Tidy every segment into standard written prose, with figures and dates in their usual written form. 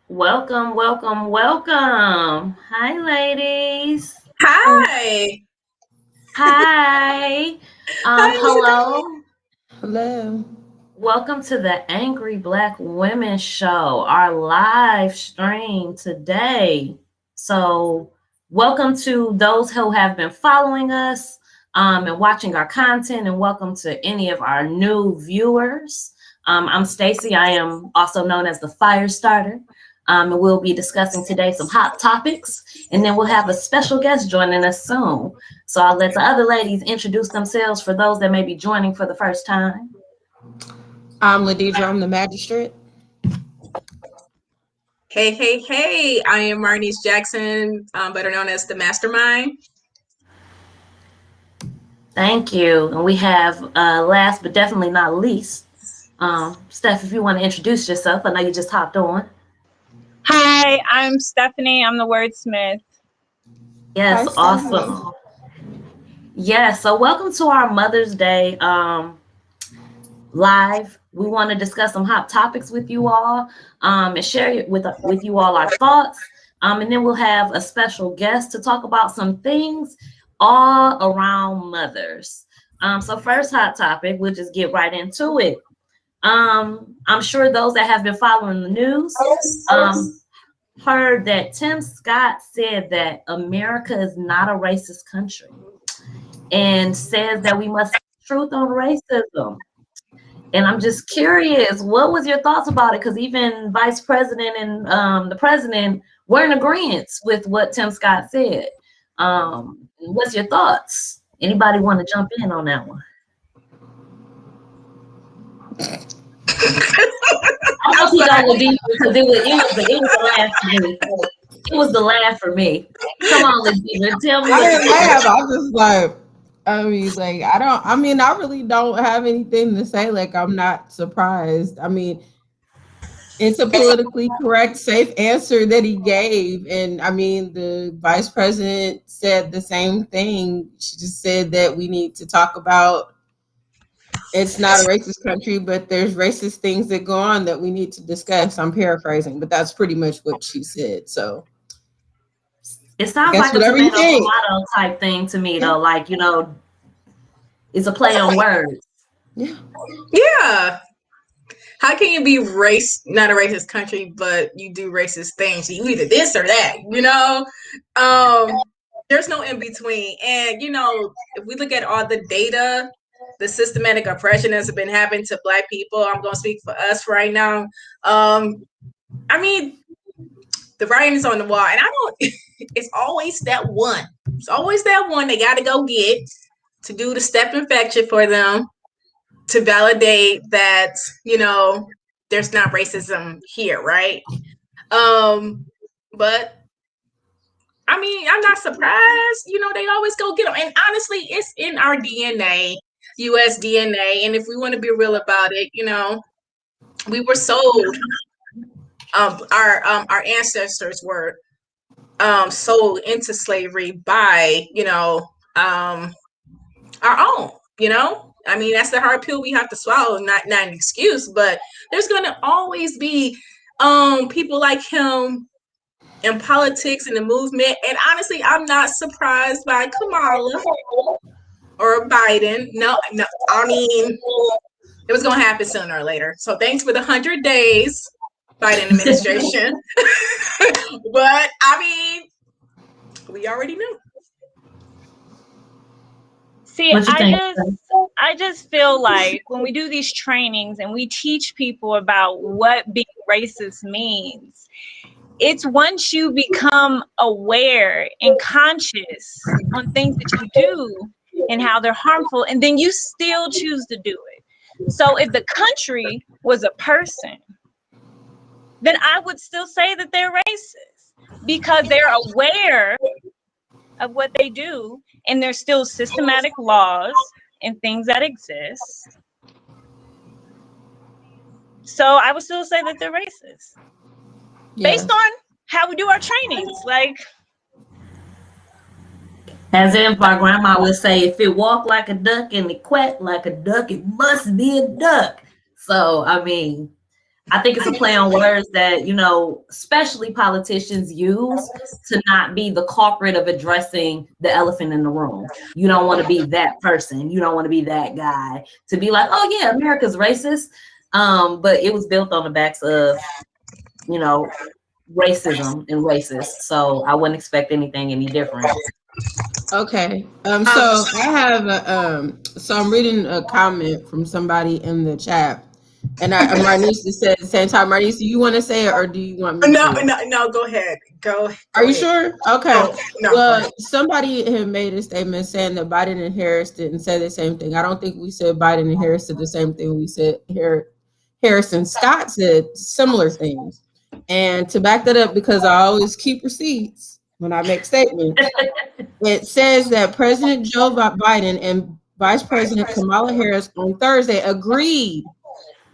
Welcome, welcome, welcome. Hi, ladies. Hi. Hi. Hi. Hello. Hello. Welcome to the Angry Black Women Show, our live stream today. So, welcome to those who have been following us and watching our content, and welcome to any of our new viewers. I'm Stacy. I am also known as the Fire Starter. And we'll be discussing today some hot topics, and then we'll have a special guest joining us soon. So I'll let the other ladies introduce themselves for those that may be joining for the first time. I'm Ladidra. I'm the magistrate. Hey. I am Marnice Jackson, better known as the Mastermind. Thank you. And we have last but definitely not least, Steph, if you want to introduce yourself. I know you just hopped on. Hi, I'm Stephanie. I'm the wordsmith. Yes, Hi, awesome. Yes, so welcome to our Mother's Day live. We want to discuss some hot topics with you all and share with you all our thoughts. And then we'll have a special guest to talk about some things all around mothers. So first hot topic, we'll just get right into it. I'm sure those that have been following the news heard that Tim Scott said that America is not a racist country and says that we must speak truth on racism. And I'm just curious, what was your thoughts about it? Because even Vice President and the President were in agreement with what Tim Scott said. What's your thoughts? Anybody want to jump in on that one? I hope you don't Ladidra because it was the laugh for me. It was the laugh for me. Come on, Ladidra, tell me. I didn't laugh. I was just like, I really don't have anything to say. Like, I'm not surprised. I mean, it's a politically correct, safe answer that he gave. And I mean, the vice president said the same thing. She just said that we need to talk about it's not a racist country, but there's racist things that go on that we need to discuss. I'm paraphrasing, but that's pretty much what she said. So it sounds like a tomato type thing to me, though. Like, it's a play on words. Yeah. How can you be not a racist country, but you do racist things? You either this or that, There's no in between. And, if we look at all the data, the systematic oppression that's been happening to Black people, I'm going to speak for us right now. I mean, the writing is on the wall. And it's always that one. It's always that one they got to go get to do the step infection for them to validate that, there's not racism here, right? But I mean, I'm not surprised. They always go get them. And honestly, it's in our DNA, U.S. DNA. And if we want to be real about it, we were sold. Our ancestors were sold into slavery by, our own. I mean, that's the hard pill we have to swallow. Not an excuse, but there's gonna always be people like him in politics and the movement. And honestly, I'm not surprised by Kamala or Biden. No, I mean, it was gonna happen sooner or later. So thanks for the 100 days, Biden administration. But I mean, we already knew. See, I just feel like when we do these trainings and we teach people about what being racist means, it's once you become aware and conscious on things that you do and how they're harmful, and then you still choose to do it. So if the country was a person, then I would still say that they're racist because they're aware of what they do, and there's still systematic laws and things that exist. So I would still say that they're racist based on how we do our trainings. Like, as if my grandma would say, if it walk like a duck and it quack like a duck, it must be a duck. So, I mean, I think it's a play on words that, you know, especially politicians use to not be the culprit of addressing the elephant in the room. You don't want to be that person. You don't want to be that guy to be like, oh yeah, America's racist. But it was built on the backs of, you know, racism and racist. So I wouldn't expect anything any different. Okay. So I have so I'm reading a comment from somebody in the chat. And Marnisa said at the same time, Marnisa, you want to say it or do you want me to? No, go ahead. Go Are you sure? Okay. No. Well, somebody had made a statement saying that Biden and Harris didn't say the same thing. I don't think we said Biden and Harris said the same thing. We said Harris and Scott said similar things. And to back that up, because I always keep receipts when I make statements, it says that President Joe Biden and Vice President Kamala Harris on Thursday agreed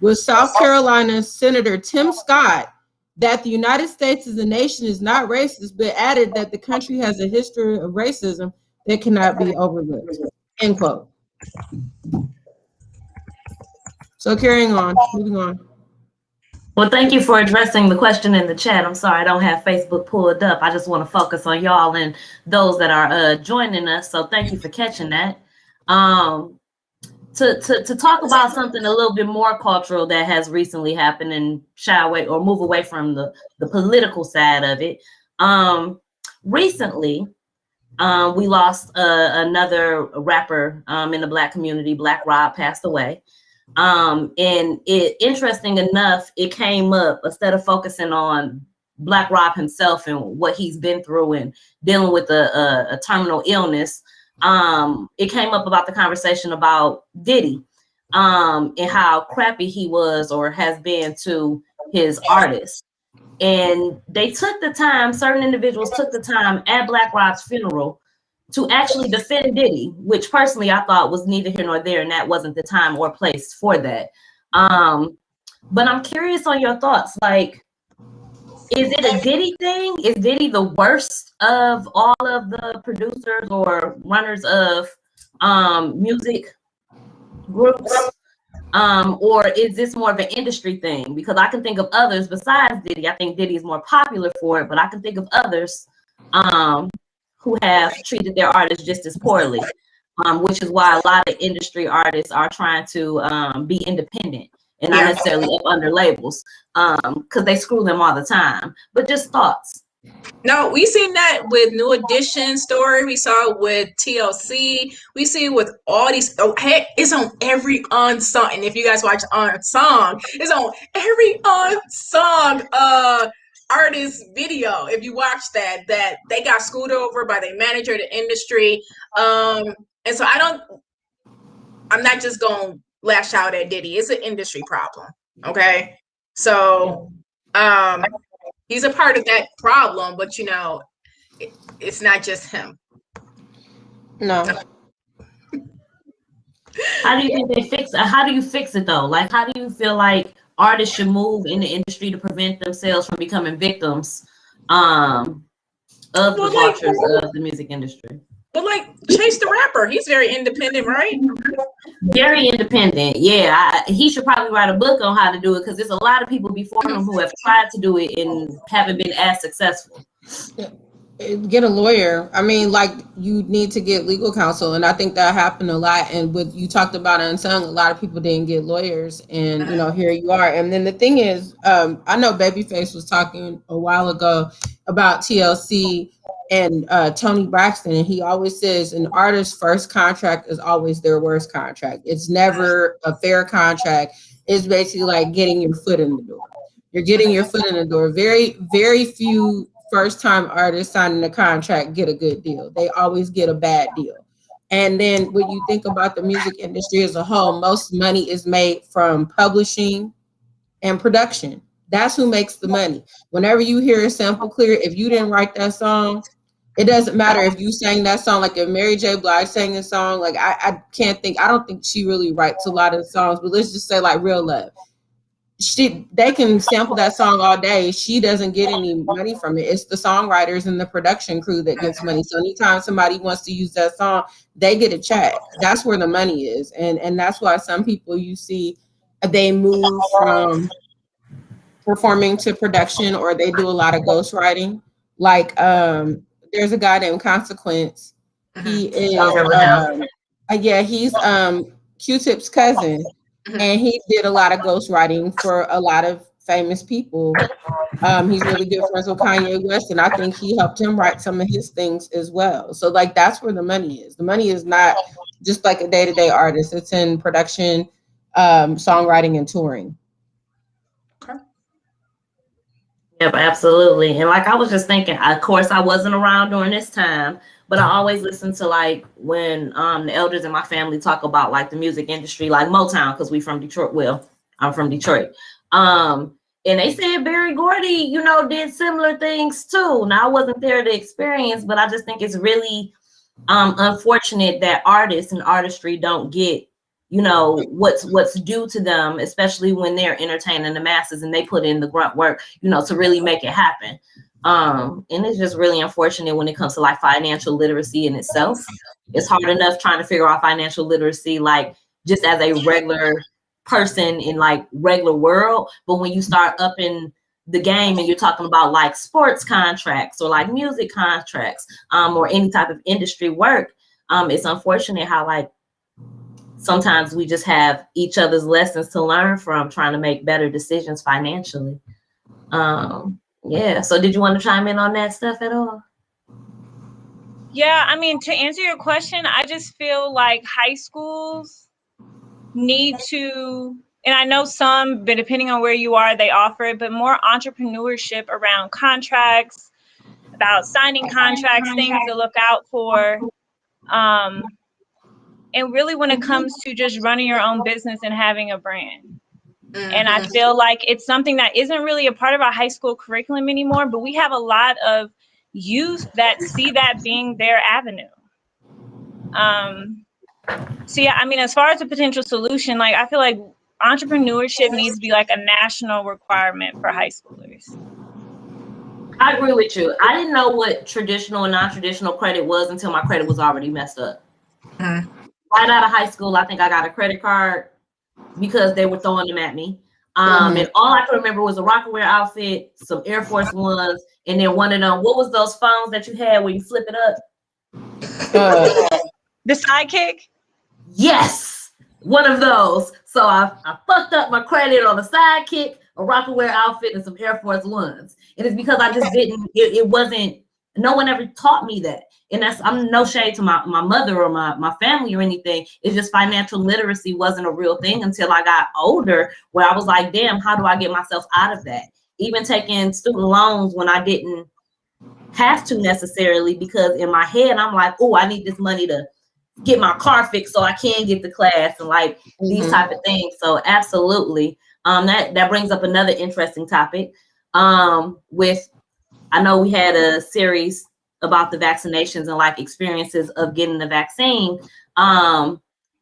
with South Carolina Senator Tim Scott that the United States as a nation is not racist, but added that the country has a history of racism that cannot be overlooked. End quote. So carrying on, moving on. Well, thank you for addressing the question in the chat. I'm sorry I don't have Facebook pulled up. I just want to focus on y'all and those that are joining us. So thank you for catching that. To talk about something a little bit more cultural that has recently happened and shy away or move away from the political side of it. Recently, we lost another rapper in the Black community. Black Rob passed away. And interesting enough, it came up instead of focusing on Black Rob himself and what he's been through and dealing with a terminal illness. It came up about the conversation about Diddy and how crappy he was or has been to his artists. And they took the time, certain individuals took the time at Black Rob's funeral to actually defend Diddy, which personally I thought was neither here nor there, and that wasn't the time or place for that. But I'm curious on your thoughts. Like, is it a Diddy thing? Is Diddy the worst of all of the producers or runners of music groups? Or is this more of an industry thing? Because I can think of others besides Diddy. I think Diddy is more popular for it, but I can think of others who have treated their artists just as poorly, which is why a lot of industry artists are trying to be independent and not necessarily up under labels, because they screw them all the time. But just thoughts. No, we seen that with New Edition story. We saw it with TLC. We see it with all these. Oh, hey, it's on every Unsung. And if you guys watch Unsung, it's on every Unsung artist video. If you watch that they got screwed over by their manager, the industry. And so I'm not just gonna lash out at Diddy. It's an industry problem. Okay. So he's a part of that problem, but you know, it's not just him. No. How do you think they fix it? How do you fix it though? Like, how do you feel like artists should move in the industry to prevent themselves from becoming victims of the vultures of the music industry? But like Chase the Rapper, he's very independent, right? Very independent. Yeah, he should probably write a book on how to do it, because there's a lot of people before him who have tried to do it and haven't been as successful. Get a lawyer. I mean, like, you need to get legal counsel, and I think that happened a lot. And what you talked about Unsung, a lot of people didn't get lawyers, and you know, here you are. And then the thing is, I know Babyface was talking a while ago about TLC and Tony Braxton, and he always says an artist's first contract is always their worst contract. It's never a fair contract. It's basically like getting your foot in the door. You're getting your foot in the door. Very, very few first-time artists signing a contract get a good deal. They always get a bad deal. And then when you think about the music industry as a whole, most money is made from publishing and production. That's who makes the money. Whenever you hear a sample clear, if you didn't write that song, it doesn't matter if you sang that song. Like if Mary J. Blige sang a song, like I don't think she really writes a lot of songs, but let's just say like Real Love. They can sample that song all day. She doesn't get any money from it. It's the songwriters and the production crew that gets money. So anytime somebody wants to use that song, they get a check. That's where the money is. And that's why some people you see they move from performing to production, or they do a lot of ghostwriting. Like there's a guy named Consequence. He is he's Q-Tip's cousin, and he did a lot of ghostwriting for a lot of famous people. He's really good friends with Kanye West, and I think he helped him write some of his things as well. So like that's where the money is. The money is not just like a day-to-day artist. It's in production, songwriting, and touring. Yep, absolutely. And like I was just thinking, of course I wasn't around during this time, but I always listen to like when the elders in my family talk about like the music industry, like Motown, because we from Detroit. Well, I'm from Detroit. And they said Berry Gordy, you know, did similar things too. Now I wasn't there to experience, but I just think it's really unfortunate that artists and artistry don't get, you know, what's due to them, especially when they're entertaining the masses and they put in the grunt work, you know, to really make it happen. And it's just really unfortunate when it comes to like financial literacy in itself. It's hard enough trying to figure out financial literacy, like just as a regular person in like regular world. But when you start up in the game and you're talking about like sports contracts or like music contracts, or any type of industry work, it's unfortunate how like sometimes we just have each other's lessons to learn from, trying to make better decisions financially. Yeah. So did you want to chime in on that stuff at all? Yeah, I mean, to answer your question, I just feel like high schools need to, and I know some, but depending on where you are, they offer it, but more entrepreneurship around contracts, about signing contracts, things to look out for. And really when it comes to just running your own business and having a brand. And I feel like it's something that isn't really a part of our high school curriculum anymore, but we have a lot of youth that see that being their avenue. So yeah, I mean, as far as a potential solution, like I feel like entrepreneurship needs to be like a national requirement for high schoolers. I agree with you. I didn't know what traditional and non-traditional credit was until my credit was already messed up. Right out of high school, I think I got a credit card because they were throwing them at me. And all I could remember was a Rocawear outfit, some Air Force Ones, and then one of them, what was those phones that you had where you flip it up? The Sidekick? Yes, one of those. So I fucked up my credit on a Sidekick, a Rocawear outfit, and some Air Force Ones. And it's because I just didn't, it wasn't, no one ever taught me that. And that's, I'm no shade to my mother or my family or anything. It's just financial literacy wasn't a real thing until I got older, where I was like, damn, how do I get myself out of that? Even taking student loans when I didn't have to necessarily, because in my head, I'm like, oh, I need this money to get my car fixed so I can get to class and like these type of things. So absolutely. That brings up another interesting topic. With, I know we had a series about the vaccinations and like experiences of getting the vaccine.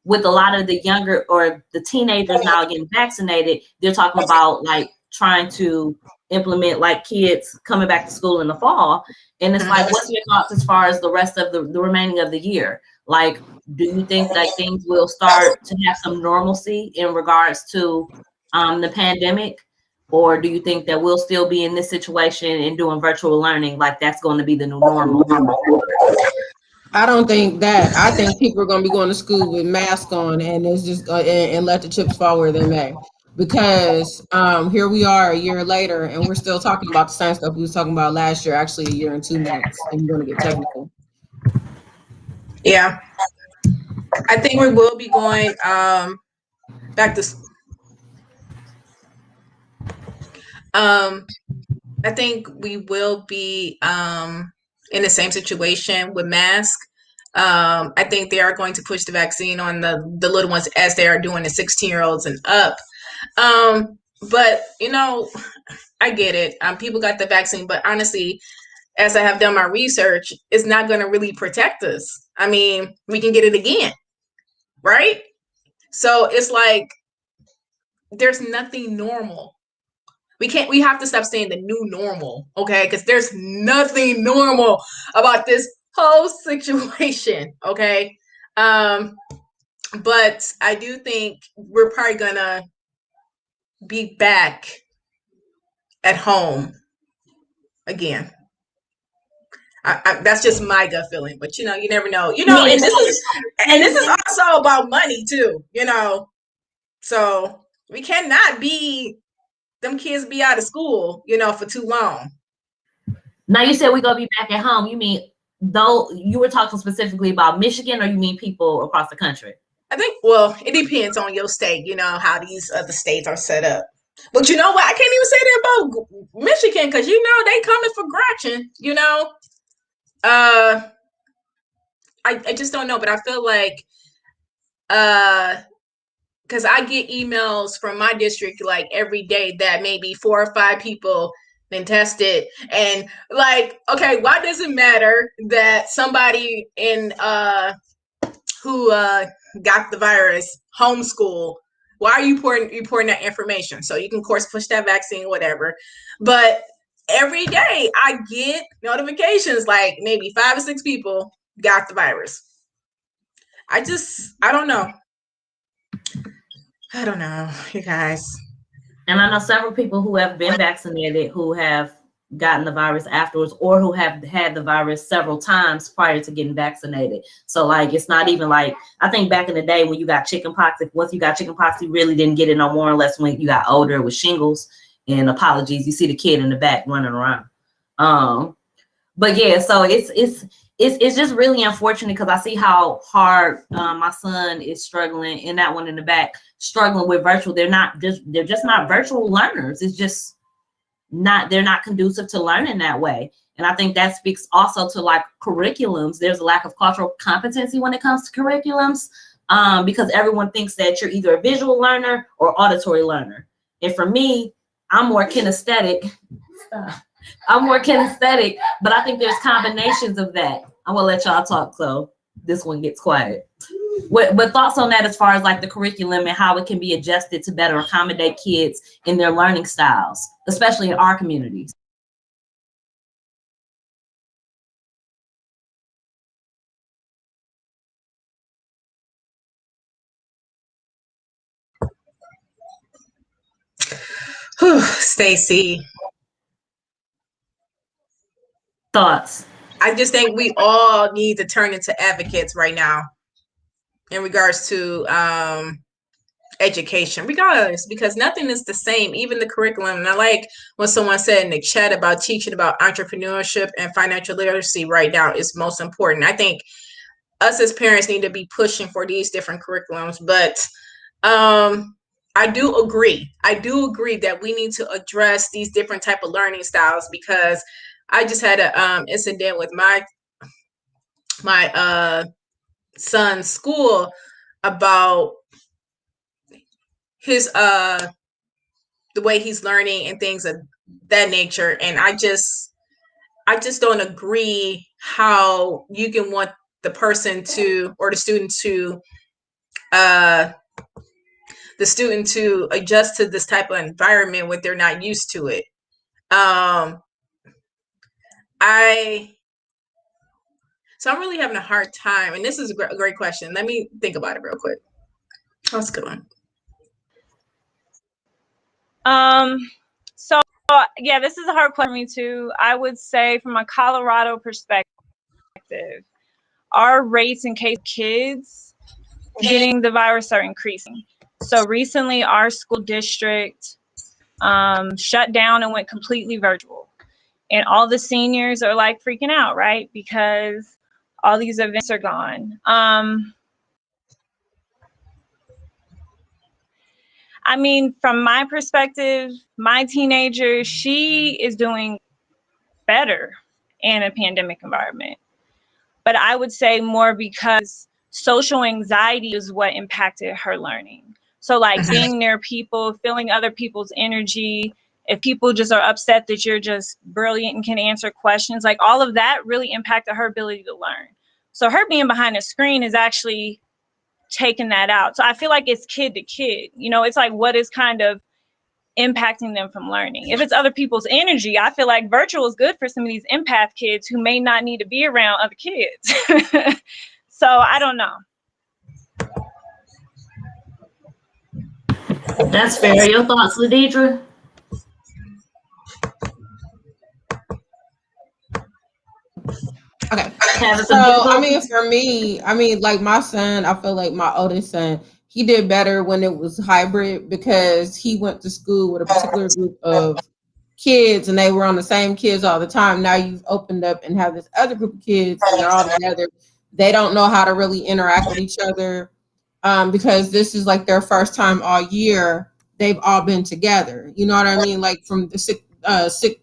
With a lot of the younger or the teenagers now getting vaccinated, they're talking about like trying to implement like kids coming back to school in the fall. And it's like, what's your thoughts as far as the rest of the remaining of the year? Like, do you think that things will start to have some normalcy in regards to the pandemic? Or do you think that we'll still be in this situation and doing virtual learning like that's going to be the new normal? I don't think that. I think people are going to be going to school with masks on, and it's just and let the chips fall where they may. Because here we are a year later, and we're still talking about the same stuff we was talking about last year. Actually, a year and 2 months, and you're going to get technical. Yeah, I think we will be going back to. I think we will be in the same situation with masks. I think they are going to push the vaccine on the little ones as they are doing the 16-year-olds and up. But you know, I get it. People got the vaccine, but honestly, as I have done my research, it's not going to really protect us. I mean, we can get it again, right? So it's like there's nothing normal. We have to stop saying the new normal, okay? Because there's nothing normal about this whole situation, okay? But I do think we're probably gonna be back at home again. That's just my gut feeling, but you never know. And this is also about money too. So we cannot them kids be out of school, for too long. Now you said we're gonna be back at home. You mean though you were talking specifically about Michigan, or you mean people across the country? I think, well, it depends on your state, how these other states are set up. But you know what? I can't even say that about Michigan because they coming for Gretchen, I just don't know, but I feel like because I get emails from my district like every day that maybe 4 or 5 people been tested, and like, okay, why does it matter that somebody in who got the virus homeschool? Why are you reporting that information? So you can, of course, push that vaccine, whatever. But every day I get notifications like maybe 5 or 6 people got the virus. I don't know. I don't know, you guys. And I know several people who have been vaccinated who have gotten the virus afterwards, or who have had the virus several times prior to getting vaccinated. So like, it's not even like, I think back in the day when you got chickenpox, once you got chickenpox, you really didn't get it no more unless when you got older with shingles. And apologies, you see the kid in the back running around. But yeah, so it's just really unfortunate because I see how hard my son is struggling, and that one in the back struggling with virtual. They're just not virtual learners. It's just not, they're not conducive to learning that way. And I think that speaks also to like curriculums. There's a lack of cultural competency when it comes to curriculums, because everyone thinks that you're either a visual learner or auditory learner. And for me, I'm more kinesthetic. But I think there's combinations of that. I'm gonna let y'all talk so this one gets quiet. But thoughts on that as far as like the curriculum and how it can be adjusted to better accommodate kids in their learning styles, especially in our communities. Stacy. Thoughts? I just think we all need to turn into advocates right now in regards to education, regardless, because nothing is the same, even the curriculum. And I like when someone said in the chat about teaching about entrepreneurship and financial literacy right now is most important. I think us as parents need to be pushing for these different curriculums, but I do agree that we need to address these different type of learning styles, because I just had an incident with my son's school about his the way he's learning and things of that nature, and I just don't agree how you can want the person to, or the student to adjust to this type of environment when they're not used to it. So I'm really having a hard time, and this is a great question. Let me think about it real quick. How's it going? So yeah, this is a hard question for me too. I would say from a Colorado perspective, our rates in case kids getting the virus are increasing. So recently our school district shut down and went completely virtual. And all the seniors are like freaking out, right? Because all these events are gone. I mean, from my perspective, my teenager, she is doing better in a pandemic environment. But I would say more because social anxiety is what impacted her learning. So like being near people, feeling other people's energy, if people just are upset that you're just brilliant and can answer questions, like all of that really impacted her ability to learn. So her being behind a screen is actually taking that out. So I feel like it's kid to kid, it's like what is kind of impacting them from learning. If it's other people's energy, I feel like virtual is good for some of these empath kids who may not need to be around other kids. So I don't know. That's fair. Your thoughts, Ladidra? Okay. Having So, some I mean, difficulties? for me, I mean, like my son, I feel like my oldest son, he did better when it was hybrid because he went to school with a particular group of kids and they were on the same kids all the time. Now you've opened up and have this other group of kids and they're all together. They don't know how to really interact with each other because this is like their first time all year. They've all been together. You know what I mean? Like from the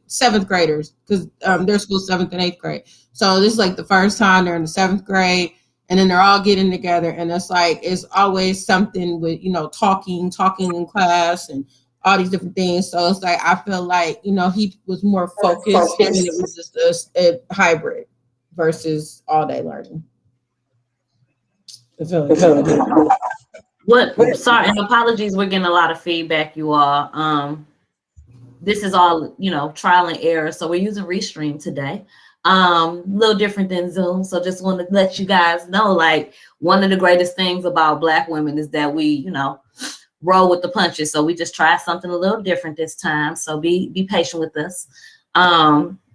seventh graders, because they're school 7th and 8th grade. So this is like the first time they're in the 7th grade, and then they're all getting together, and it's like it's always something with talking in class and all these different things. So it's like I feel like he was more focused when it was just a hybrid versus all day learning. What? Sorry, and apologies. We're getting a lot of feedback, you all. This is all trial and error, so we're using Restream today. A little different than Zoom. So just want to let you guys know, like, one of the greatest things about Black women is that we, roll with the punches. So we just try something a little different this time. So be patient with us,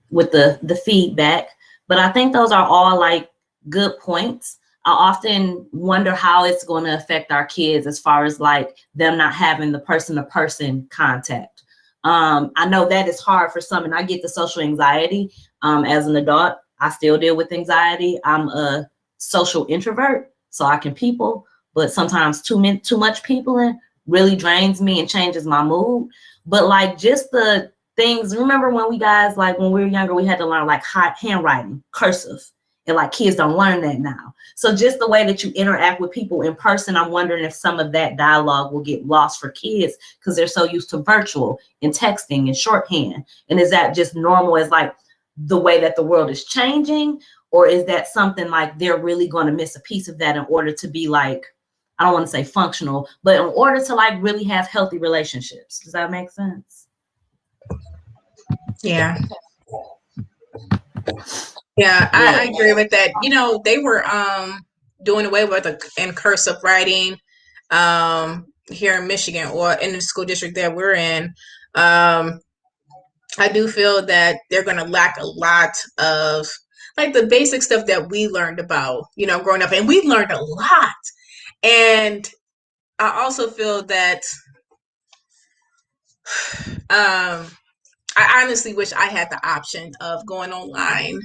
with the feedback. But I think those are all like good points. I often wonder how it's going to affect our kids as far as like them not having the person-to-person contact. I know that is hard for some, and I get the social anxiety. As an adult, I still deal with anxiety. I'm a social introvert, so I can people, but sometimes too much peopling really drains me and changes my mood. But like just the things, remember when we were younger, we had to learn like handwriting, cursive, and like kids don't learn that now. So just the way that you interact with people in person, I'm wondering if some of that dialogue will get lost for kids because they're so used to virtual and texting and shorthand. And is that just normal as like the way that the world is changing? Or is that something like they're really going to miss a piece of that in order to be like, I don't want to say functional, but in order to like really have healthy relationships? Does that make sense? Yeah. Yeah, I agree with that. They were doing away with in cursive writing here in Michigan or in the school district that we're in. I do feel that they're going to lack a lot of like the basic stuff that we learned about, growing up, and we learned a lot. And I also feel that I honestly wish I had the option of going online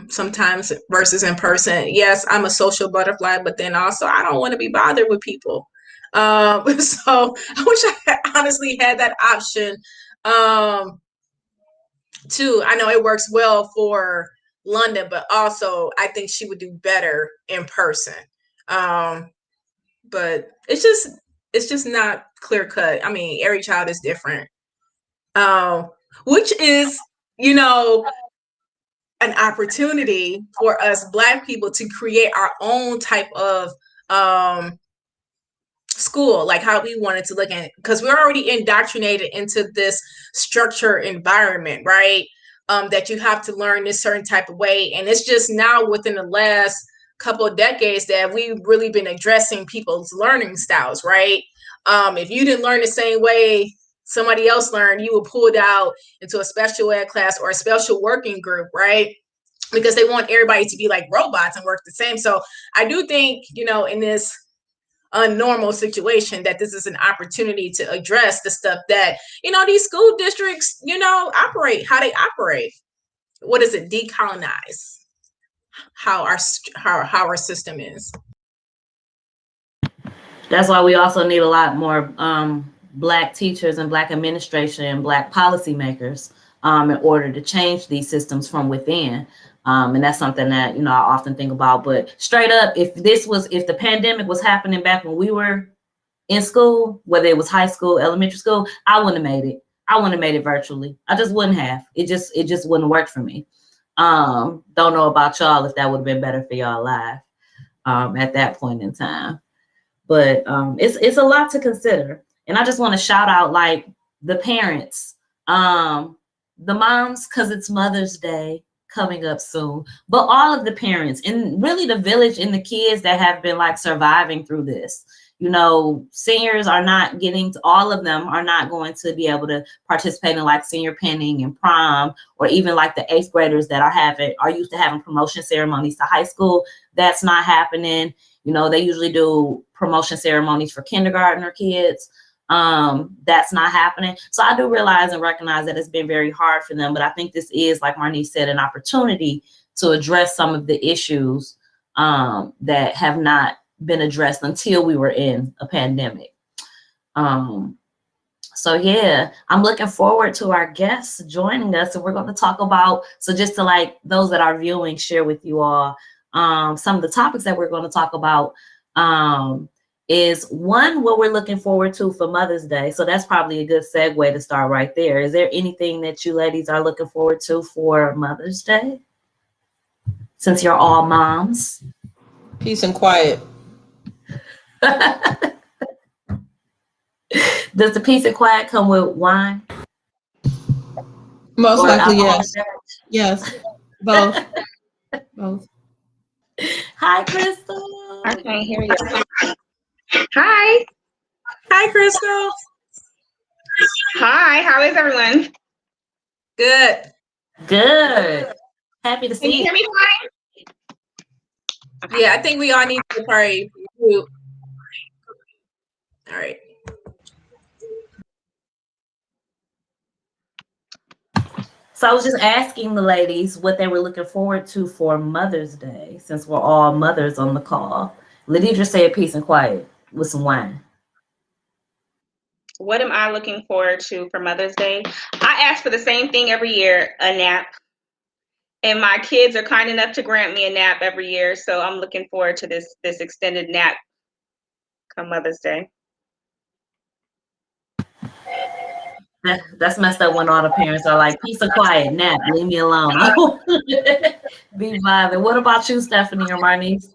sometimes versus in person. Yes, I'm a social butterfly, but then also I don't want to be bothered with people. So I wish I honestly had that option too. I know it works well for London, but also I think she would do better in person. But it's just not clear cut. I mean, every child is different. Which is, an opportunity for us Black people to create our own type of school, like how we wanted to look at it, because we're already indoctrinated into this structure environment, right? That you have to learn this certain type of way. And it's just now within the last couple of decades that we've really been addressing people's learning styles, right? If you didn't learn the same way somebody else learned, you were pulled out into a special ed class or a special working group, right? Because they want everybody to be like robots and work the same. So I do think, in this unnormal situation, that this is an opportunity to address the stuff that, these school districts, operate, how they operate. What is it? Decolonize how our system is. That's why we also need a lot more Black teachers and Black administration and Black policymakers in order to change these systems from within. And that's something that, I often think about. But straight up, if the pandemic was happening back when we were in school, whether it was high school, elementary school, I wouldn't have made it. I wouldn't have made it virtually. I just wouldn't have. It just wouldn't work for me. Don't know about y'all if that would have been better for y'all live at that point in time. But it's a lot to consider. And I just want to shout out like the parents, the moms, because it's Mother's Day, coming up soon. But all of the parents and really the village and the kids that have been like surviving through this. You know, seniors are not getting to, all of them are not going to be able to participate in like senior pinning and prom, or even like the 8th graders that are used to having promotion ceremonies to high school. That's not happening. You know, they usually do promotion ceremonies for kindergartner kids. That's not happening. So I do realize and recognize that it's been very hard for them, but I think this is, like Marnice said, an opportunity to address some of the issues that have not been addressed until we were in a pandemic. So yeah, I'm looking forward to our guests joining us, and we're going to talk about, so just to like those that are viewing, share with you all some of the topics that we're going to talk about. Is one, what we're looking forward to for Mother's Day. So that's probably a good segue to start right there. Is there anything that you ladies are looking forward to for Mother's Day, since you're all moms? Peace and quiet. Does the peace and quiet come with wine? Most Or likely, alcohol? yes. Both. Both. Hi, Crystal. I can't hear you. Hi. Hi, Crystal. Hi. How is everyone? Good. Good. Happy to Can you see hear you. me fine? Yeah, I think we all need to pray. All right. So I was just asking the ladies what they were looking forward to for Mother's Day, since we're all mothers on the call. Ladidra said peace and quiet with some wine. What am I looking forward to for Mother's Day? I ask for the same thing every year, a nap. And my kids are kind enough to grant me a nap every year. So I'm looking forward to this extended nap come Mother's Day. That's messed up when all the parents are like, peace and quiet, nap, leave me alone. Be vibing. What about you, Stephanie or Marnice?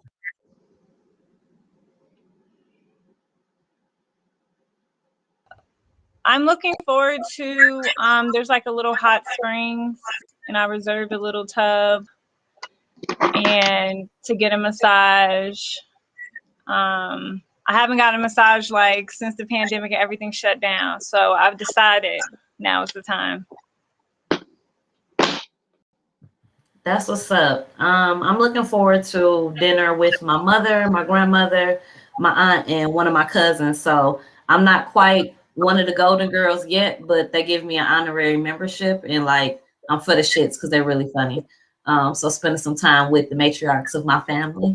I'm looking forward to, there's like a little hot springs, and I reserved a little tub, and to get a massage. I haven't gotten a massage like since the pandemic and everything shut down. So I've decided now is the time. That's what's up. I'm looking forward to dinner with my mother, my grandmother, my aunt, and one of my cousins. So I'm not quite one of the Golden Girls yet, but they give me an honorary membership, and like I'm for the shits because they're really funny. So spending some time with the matriarchs of my family.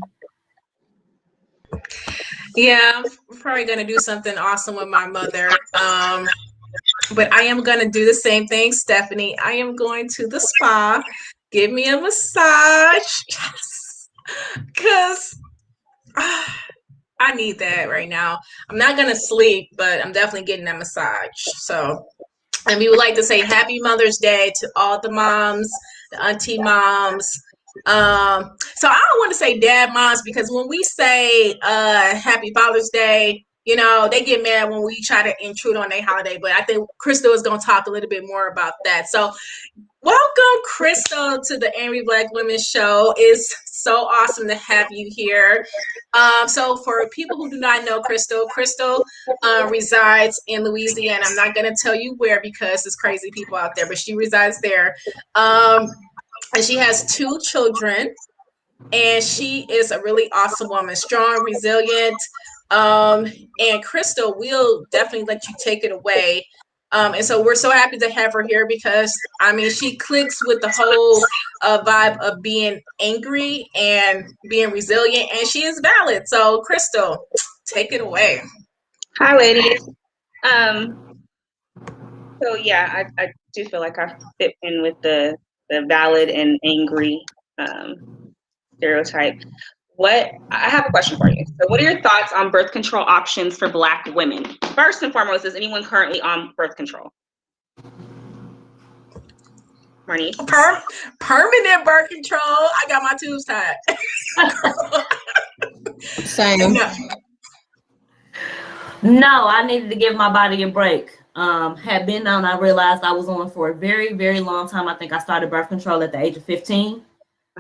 Yeah, I'm probably gonna do something awesome with my mother. But I am gonna do the same thing, Stephanie. I am going to the spa, give me a massage, yes, because I need that right now. I'm not gonna sleep, but I'm definitely getting that massage. So, and we would like to say Happy Mother's Day to all the moms, the auntie moms. So I don't want to say dad moms, because when we say Happy Father's Day, you know, they get mad when we try to intrude on their holiday. But I think Crystal is going to talk a little bit more about that. So welcome, Crystal, to the Angry Black Women Show. It's so awesome to have you here. So for people who do not know Crystal resides in Louisiana. I'm not going to tell you where because there's crazy people out there, but she resides there. And she has 2 children, and she is a really awesome woman, strong, resilient. And Crystal will definitely let you take it away. And so we're so happy to have her here because, I mean, she clicks with the whole vibe of being angry and being resilient, and she is valid. So Crystal, take it away. Hi, ladies. So yeah, I do feel like I fit in with the valid and angry stereotype. I have a question for you. So what are your thoughts on birth control options for Black women? First and foremost, is anyone currently on birth control? Marnice? Permanent birth control. I got my tubes tied. Same. No. No, I needed to give my body a break. had been on. I realized I was on for a very, very long time. I think I started birth control at the age of 15.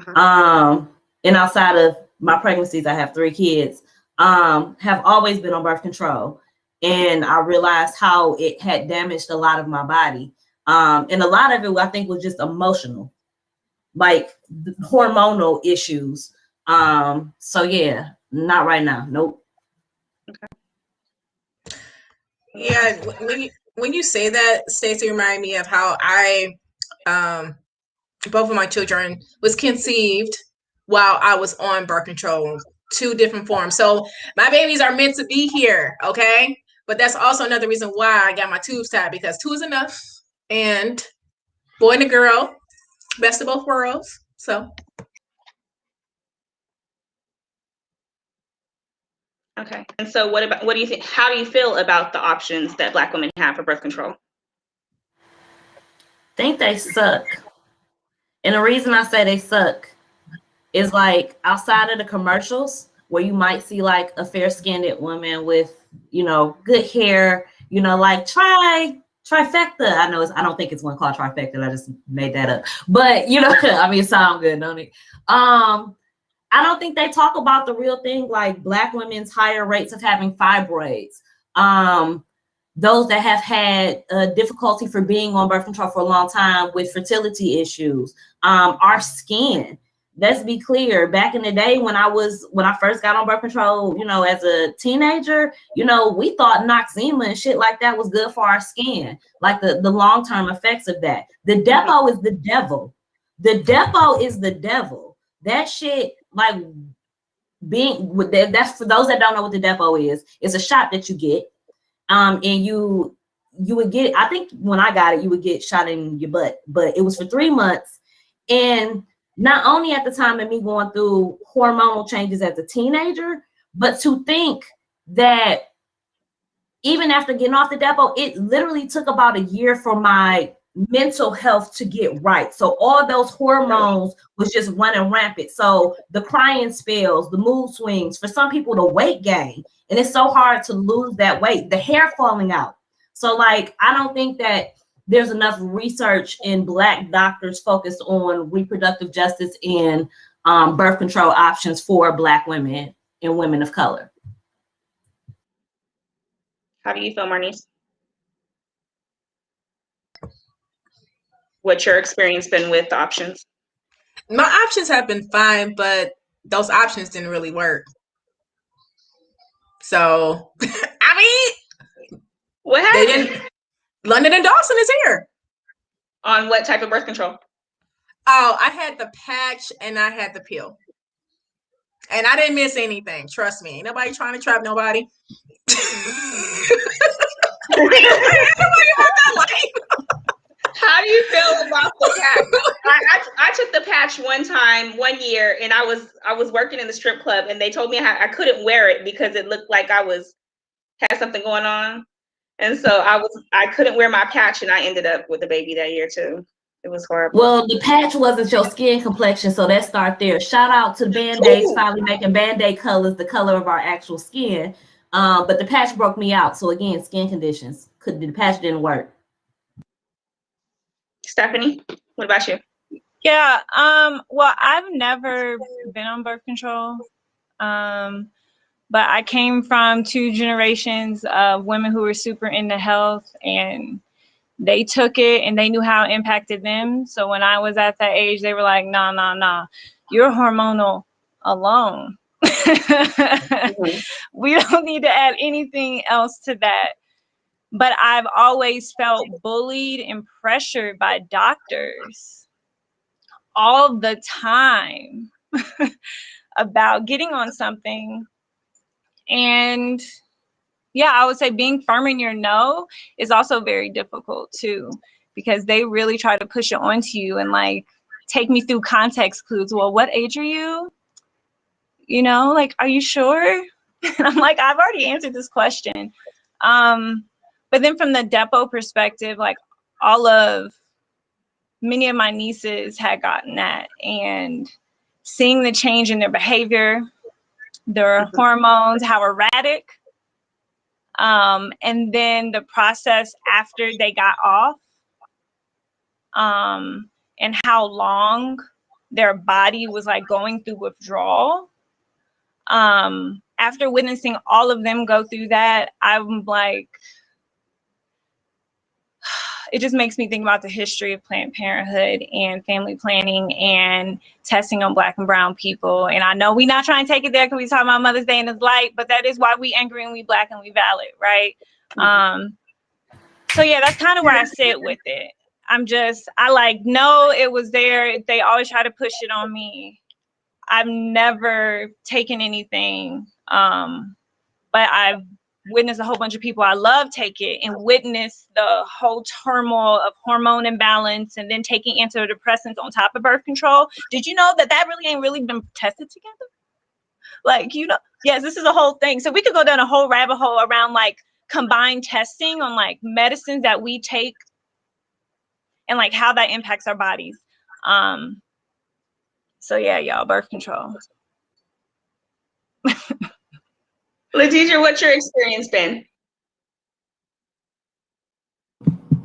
And outside of my pregnancies, I have 3 kids, have always been on birth control. And I realized how it had damaged a lot of my body. And a lot of it, I think, was just emotional, like hormonal issues. So yeah, not right now. Nope. Yeah, when you say that, Stacey, remind me of how I, both of my children was conceived while I was on birth control, 2 different forms. So my babies are meant to be here, okay? But that's also another reason why I got my tubes tied, because 2 is enough. And boy and a girl, best of both worlds. So. Okay. And so what do you think, how do you feel about the options that Black women have for birth control? Think they suck. And the reason I say they suck is like outside of the commercials where you might see like a fair-skinned woman with, you know, good hair, you know, like try trifecta. I don't think it's one called trifecta. I just made that up. But you know, I mean, it sounds good, don't it? I don't think they talk about the real thing, like Black women's higher rates of having fibroids. Those that have had difficulty for being on birth control for a long time with fertility issues, our skin. Let's be clear. Back in the day when I first got on birth control, you know, as a teenager, you know, we thought Noxzema and shit like that was good for our skin, like the long-term effects of that. The Depo is the devil. The Depo is the devil. That shit, like that's for those that don't know what the Depo is. It's a shot that you get. And you would get, I think when I got it, you would get shot in your butt, but it was for 3 months. And not only at the time of me going through hormonal changes as a teenager, but to think that even after getting off the Depo, it literally took about a year for my mental health to get right. So all those hormones was just running rampant. So the crying spells, the mood swings, for some people, the weight gain. And it's so hard to lose that weight, the hair falling out. So like, I don't think that there's enough research in Black doctors focused on reproductive justice and birth control options for Black women and women of color. How do you feel, Marnice? What's your experience been with the options? My options have been fine, but those options didn't really work. So, I mean, what happened? London and Dawson is here. On what type of birth control? Oh, I had the patch and I had the pill. And I didn't miss anything. Trust me. Ain't nobody trying to trap nobody. How do you feel about the patch? I took the patch one year, and I was working in the strip club, and they told me I couldn't wear it because it looked like I had something going on, and so I couldn't wear my patch, and I ended up with a baby that year too. It was horrible. Well, the patch wasn't your skin complexion, so let's start there. Shout out to Band-Aids finally making Band-Aid colors the color of our actual skin. But the patch broke me out. So again, skin conditions. The patch didn't work. Stephanie, what about you? Yeah, well, I've never been on birth control. But I came from 2 generations of women who were super into health, and they took it and they knew how it impacted them. So when I was at that age, they were like, nah, you're hormonal alone. Mm-hmm. We don't need to add anything else to that. But I've always felt bullied and pressured by doctors all the time about getting on something. And yeah, I would say being firm in your no is also very difficult too, because they really try to push it onto you and like take me through context clues. Well, what age are you? You know, like, are you sure? And I'm like, I've already answered this question. But then from the Depo perspective, like many of my nieces had gotten that, and seeing the change in their behavior, their hormones, how erratic. And then the process after they got off, and how long their body was like going through withdrawal. After witnessing all of them go through that, I'm like, it just makes me think about the history of Planned Parenthood and family planning and testing on Black and brown people. And I know we're not trying to take it there because we talking about Mother's Day in this light, but that is why we angry and we Black and we valid, right? So yeah, that's kind of where I sit with it. I like, no, it was there. They always try to push it on me. I've never taken anything, but I've witnessed a whole bunch of people I love take it and witness the whole turmoil of hormone imbalance and then taking antidepressants on top of birth control. Did you know that really ain't really been tested together? Like, you know, yes, this is a whole thing. So we could go down a whole rabbit hole around like combined testing on like medicines that we take and like how that impacts our bodies. So yeah, y'all, birth control. Ladidra, what's your experience been?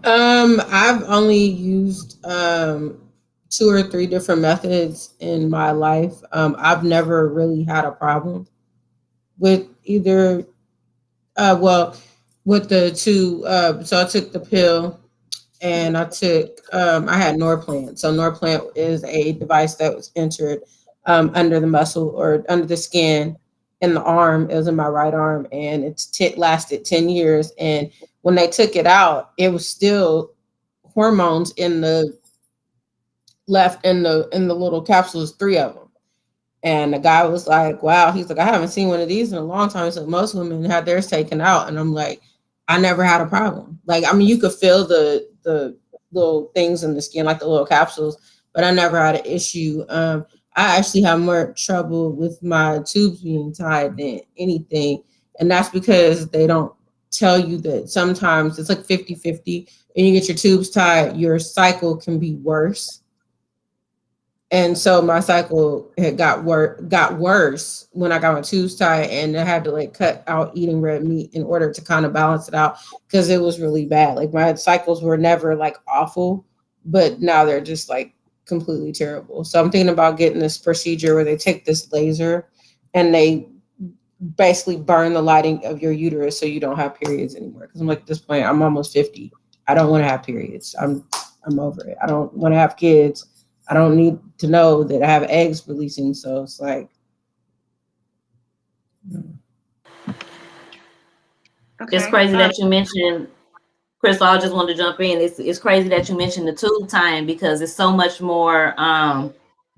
I've only used 2 or 3 different methods in my life. I've never really had a problem with either, with the 2. So I took the pill and I had Norplant. So Norplant is a device that was entered under the muscle or under the skin in the arm. It was in my right arm, and it lasted 10 years. And when they took it out, it was still hormones in the little capsules, 3 of them. And the guy was like, wow, he's like, I haven't seen one of these in a long time. So most women had theirs taken out. And I'm like, I never had a problem. Like, I mean, you could feel the little things in the skin, like the little capsules, but I never had an issue. I actually have more trouble with my tubes being tied than anything. And that's because they don't tell you that sometimes it's like 50-50. And you get your tubes tied, your cycle can be worse. And so my cycle had got worse when I got my tubes tied, and I had to like cut out eating red meat in order to kind of balance it out because it was really bad. Like my cycles were never like awful, but now they're just like completely terrible. So I'm thinking about getting this procedure where they take this laser and they basically burn the lining of your uterus so you don't have periods anymore. Because I'm like, at this point, I'm almost 50. I don't want to have periods. I'm over it. I don't want to have kids. I don't need to know that I have eggs releasing. So it's like. Okay. It's crazy that you mentioned, Crystal, I just wanted to jump in. It's crazy that you mentioned the tube tying because it's so much more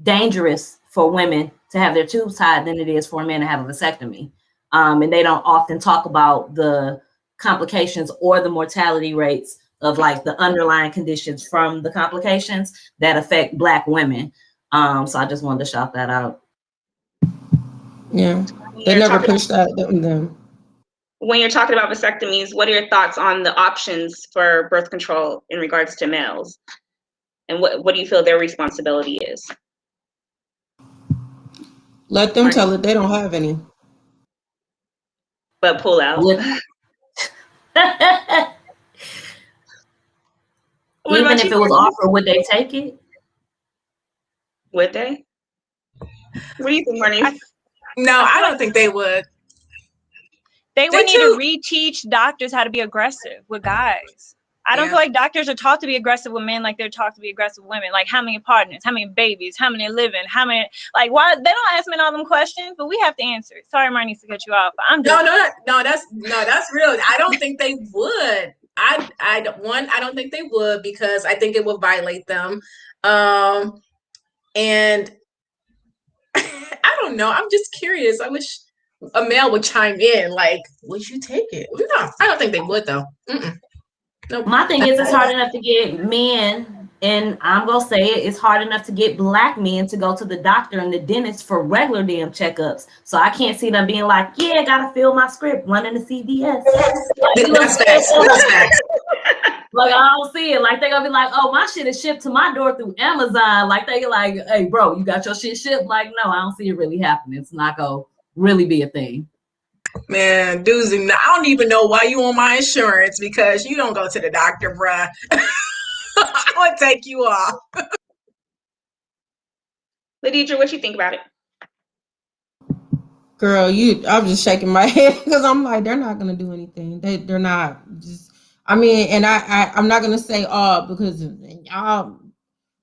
dangerous for women to have their tubes tied than it is for men to have a vasectomy. And they don't often talk about the complications or the mortality rates of like the underlying conditions from the complications that affect Black women. So I just wanted to shout that out. Yeah, they never pushed that on them. When you're talking about vasectomies, what are your thoughts on the options for birth control in regards to males? And what do you feel their responsibility is? Let them tell it they don't have any. But pull out. Even if it was offered, would they take it? Would they? What do you think, Marnie? No, I don't think they would. They would need to reteach doctors how to be aggressive with guys. I don't feel like doctors are taught to be aggressive with men like they're taught to be aggressive with women. Like how many partners, how many babies, how many living, how many, like why they don't ask men all them questions, but we have to answer. Sorry, Marnie, to cut you off. But I'm just that's real. I don't think they would. I don't think they would because I think it would violate them. And I don't know. I'm just curious. I wish a male would chime in. Like, would you take it? No, I don't think they would though. Nope. My thing is, it's hard enough to get men, and I'm gonna say it's hard enough to get Black men to go to the doctor and the dentist for regular damn checkups. So I can't see them being like, yeah, gotta fill my script, running to CVS. That's facts. Like I don't see it. Like they're gonna be like, oh, my shit is shipped to my door through Amazon. Like they're like, hey, bro, you got your shit shipped? Like, no, I don't see it really happening. It's not gonna really be a thing. Man, dudes, I don't even know why you on my insurance because you don't go to the doctor, bruh. I would take you off. Ladidra, what you think about it? Girl, I'm just shaking my head because I'm like, they're not gonna do anything. They're not just. I mean, and I'm not gonna say all because y'all,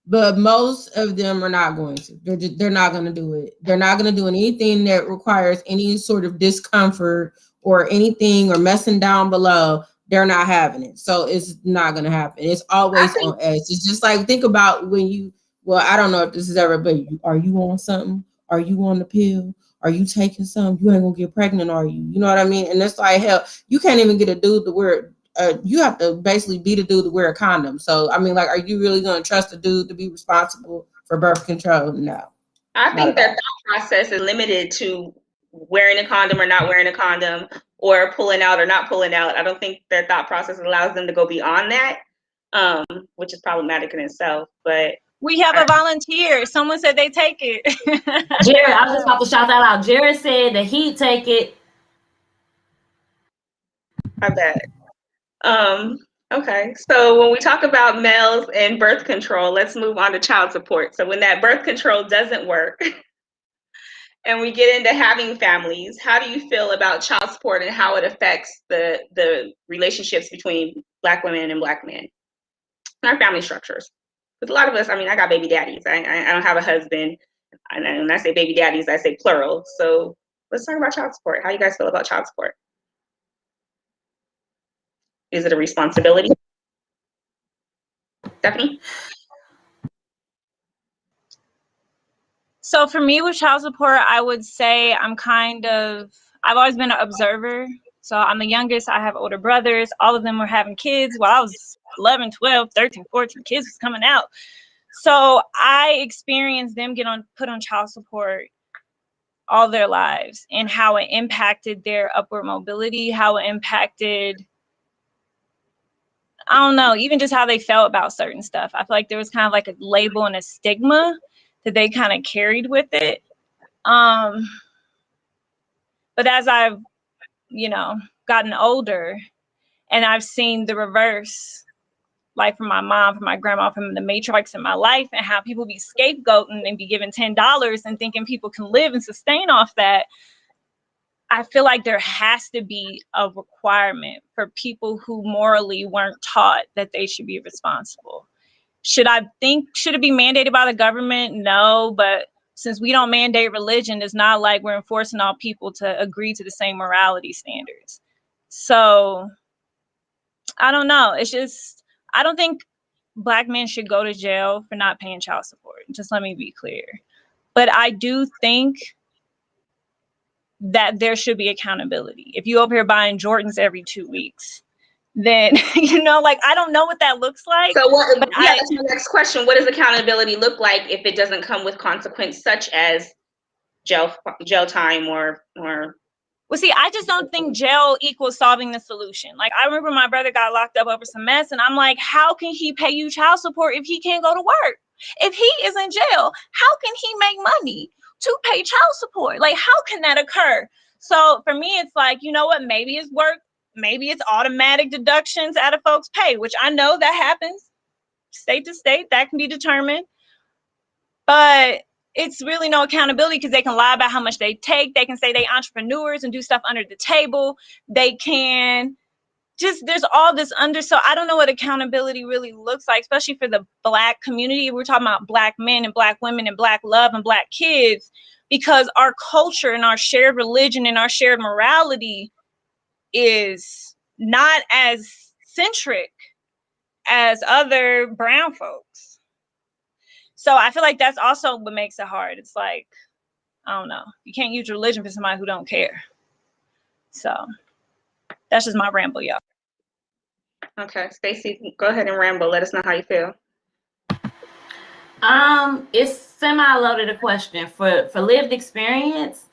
but most of them are not going to. They're not gonna do it. They're not gonna do anything that requires any sort of discomfort or anything or messing down below. They're not having it, so it's not gonna happen. It's always on edge. It's just like, think about when you. Well, I don't know if this is ever, but are you on something? Are you on the pill? Are you taking some? You ain't gonna get pregnant, are you? You know what I mean? And it's like, hell, you can't even get a dude to wear. You have to basically be the dude to wear a condom. So I mean, like, are you really gonna trust a dude to be responsible for birth control? No. I think their thought process is limited to wearing a condom or not wearing a condom, or pulling out or not pulling out. I don't think their thought process allows them to go beyond that, which is problematic in itself. But we have a volunteer. Someone said they take it. Jared, I was just about to shout that out. Jared said that he'd take it. I bet. Okay, so when we talk about males and birth control, let's move on to child support. So when that birth control doesn't work and we get into having families, how do you feel about child support and how it affects the relationships between Black women and Black men and our family structures? Because a lot of us, I mean, I got baby daddies. I don't have a husband. And when I say baby daddies, I say plural. So let's talk about child support. How you guys feel about child support? Is it a responsibility? Stephanie? So for me with child support, I would say I've always been an observer. So I'm the youngest. I have older brothers. All of them were having kids while I was 11, 12, 13, 14. Kids was coming out. So I experienced them put on child support all their lives and how it impacted their upward mobility, how it impacted, I don't know, even just how they felt about certain stuff. I feel like there was kind of like a label and a stigma that they kind of carried with it. But as I've, gotten older and I've seen the reverse, like from my mom, from my grandma, from the matriarchs in my life, and how people be scapegoating and be given $10 and thinking people can live and sustain off that, I feel like there has to be a requirement for people who morally weren't taught that they should be responsible. Should it be mandated by the government? No, but since we don't mandate religion, it's not like we're enforcing all people to agree to the same morality standards. So I don't know. It's just, I don't think Black men should go to jail for not paying child support. Just let me be clear. But I do think that there should be accountability. If you over here buying Jordans every 2 weeks, then, I don't know what that looks like. So that's my next question. What does accountability look like if it doesn't come with consequence such as jail time or Well, see, I just don't think jail equals solving the solution. Like, I remember my brother got locked up over some mess, and I'm like, how can he pay you child support if he can't go to work? If he is in jail, how can he make money to pay child support? Like, how can that occur? So for me, it's like, you know what? Maybe it's work. Maybe it's automatic deductions out of folks' pay, which I know that happens state to state. That can be determined. But it's really no accountability because they can lie about how much they take. They can say they entrepreneurs and do stuff under the table. They can there's all this so I don't know what accountability really looks like, especially for the Black community. We're talking about Black men and Black women and Black love and Black kids, because our culture and our shared religion and our shared morality is not as centric as other brown folks. So I feel like that's also what makes it hard. It's like, I don't know. You can't use religion for somebody who don't care. So that's just my ramble, y'all. Okay, Stacey, go ahead and ramble. Let us know how you feel. It's semi-loaded a question for lived experience.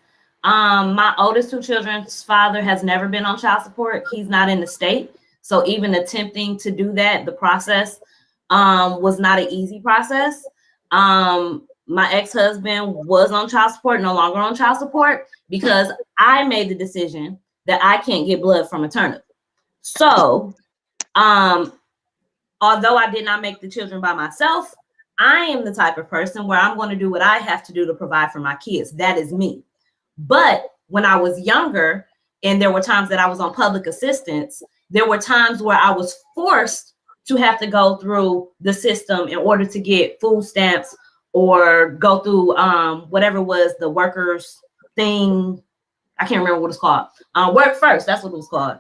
My oldest two children's father has never been on child support. He's not in the state. So even attempting to do that, the process was not an easy process. My ex-husband was on child support, no longer on child support, because I made the decision that I can't get blood from a turnip. So, although I did not make the children by myself, I am the type of person where I'm going to do what I have to do to provide for my kids. That is me. But when I was younger, and there were times that I was on public assistance, there were times where I was forced to have to go through the system in order to get food stamps or go through whatever was the workers thing. I can't remember what it's called. Work First, that's what it was called.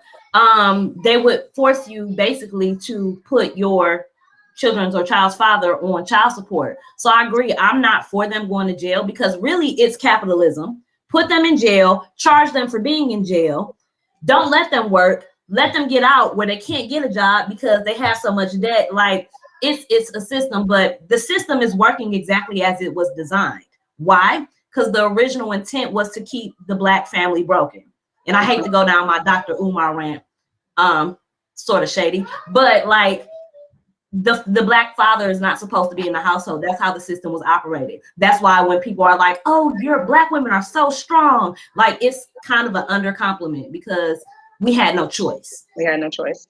They would force you basically to put your children's or child's father on child support. So I agree, I'm not for them going to jail, because really it's capitalism. Put them in jail, charge them for being in jail. Don't let them work. Let them get out where they can't get a job because they have so much debt. Like, it's a system, but the system is working exactly as it was designed. Why? Because the original intent was to keep the Black family broken. And I hate to go down my Dr. Umar rant, sort of shady, but like, the Black father is not supposed to be in the household. That's how the system was operated. That's why when people are like, oh, your Black women are so strong, like, it's kind of an under compliment, because we had no choice. We had no choice.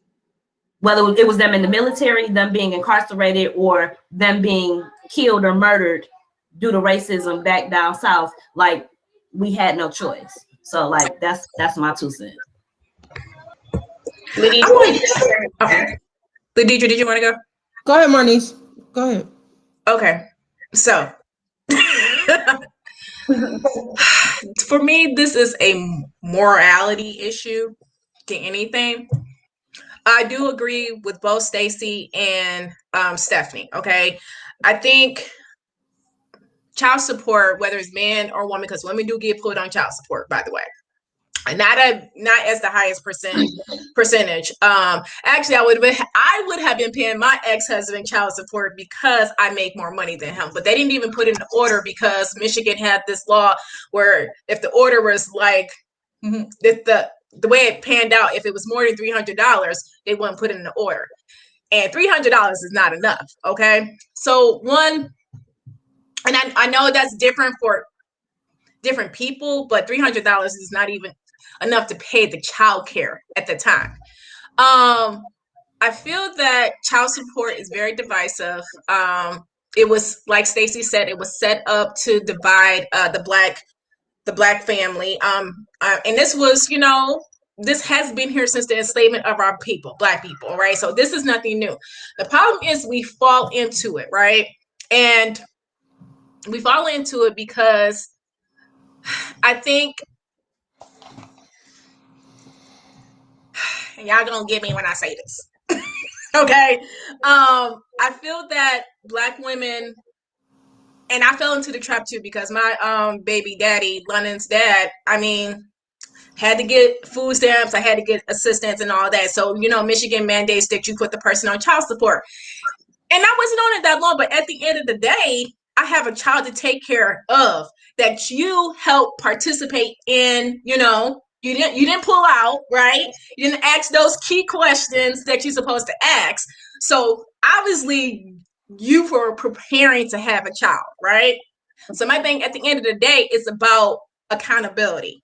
Whether it was them in the military, them being incarcerated, or them being killed or murdered due to racism back down south, like, we had no choice. So like, that's my 2 cents. Ladidra, did you want to go? Go ahead, Marnice. Go ahead. Okay, so for me, this is a morality issue than anything. I do agree with both Stacey and Stephanie. Okay, I think child support, whether it's man or woman, because women do get put on child support, by the way. Not as the highest percentage. Actually, I would have been paying my ex-husband child support because I make more money than him. But they didn't even put in the order, because Michigan had this law where if the order was like, if the way it panned out, if it was more than $300, they wouldn't put it in the order. And $300 is not enough. Okay, so and I know that's different for different people, but $300 is not even enough to pay the child care at the time. I feel that child support is very divisive. It was, like Stacey said, it was set up to divide the black family. And this was, this has been here since the enslavement of our people, Black people, right? So this is nothing new. The problem is we fall into it, right? And we fall into it because I think, y'all gonna get me when I say this. Okay. I feel that Black women, and I fell into the trap too, because my baby daddy, London's dad, had to get food stamps, I had to get assistance and all that. So, Michigan mandates that you put the person on child support. And I wasn't on it that long, but at the end of the day, I have a child to take care of that you help participate in, you didn't pull out, right? You didn't ask those key questions that you're supposed to ask. So obviously you were preparing to have a child, right? So my thing at the end of the day is about accountability.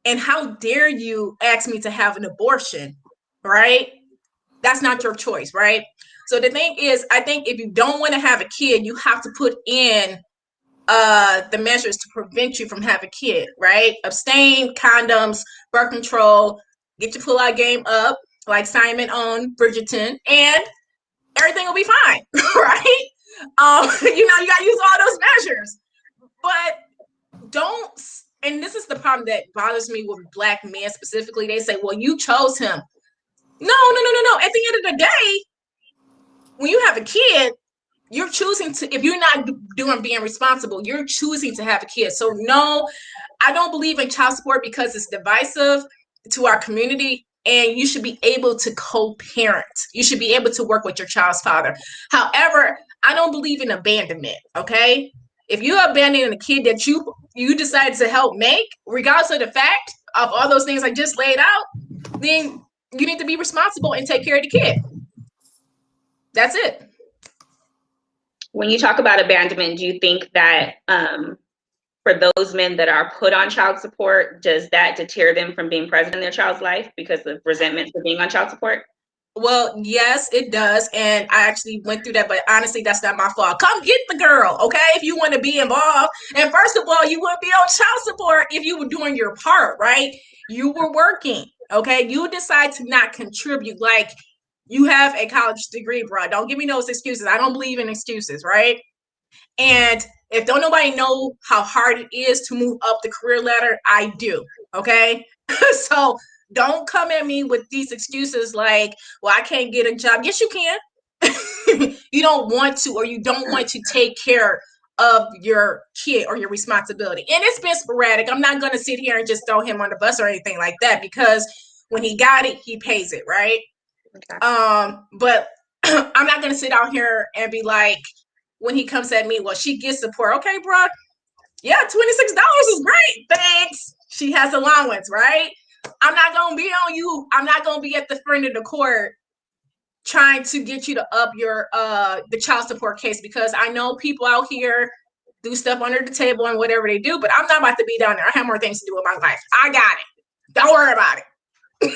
And how dare you ask me to have an abortion, right? That's not your choice, right? So the thing is, I think if you don't want to have a kid, you have to put in the measures to prevent you from having a kid, right? Abstain, condoms, birth control, get your pull-out game up, like Simon on Bridgerton, and everything will be fine, right? You got to use all those measures. But don't, and this is the problem that bothers me with Black men specifically. They say, well, you chose him. No. At the end of the day, when you have a kid, you're choosing to, if you're not being responsible, you're choosing to have a kid. So no, I don't believe in child support because it's divisive to our community, and you should be able to co-parent. You should be able to work with your child's father. However, I don't believe in abandonment, okay? If you're abandoning a kid that you decided to help make, regardless of the fact of all those things I just laid out, then you need to be responsible and take care of the kid. That's it. When you talk about abandonment, do you think that for those men that are put on child support, does that deter them from being present in their child's life because of resentment for being on child support? Well, yes, it does. And I actually went through that, but honestly, that's not my fault. Come get the girl, okay? If you want to be involved. And first of all, you wouldn't be on child support if you were doing your part, right? You were working, okay? You decide to not contribute. Like, you have a college degree, bro. Don't give me those excuses. I don't believe in excuses, right? And if don't nobody know how hard it is to move up the career ladder, I do, okay? So don't come at me with these excuses like, well, I can't get a job. Yes, you can. You don't want to, or you don't want to take care of your kid or your responsibility. And it's been sporadic. I'm not going to sit here and just throw him on the bus or anything like that, because when he got it, he pays it, right? Okay. But I'm not going to sit out here and be like, when he comes at me, well, she gets support. Okay, bro. Yeah, $26 is great. Thanks. She has allowance, right? I'm not going to be on you. I'm not going to be at the front of the court trying to get you to up your the child support case, because I know people out here do stuff under the table and whatever they do, but I'm not about to be down there. I have more things to do with my life. I got it. Don't worry about it.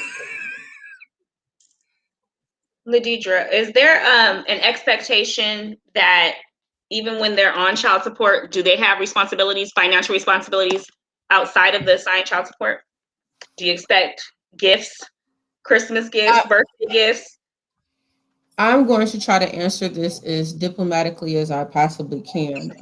Ladidra, is there an expectation that even when they're on child support, do they have responsibilities, financial responsibilities outside of the assigned child support? Do you expect gifts, Christmas gifts, birthday gifts? I'm going to try to answer this as diplomatically as I possibly can.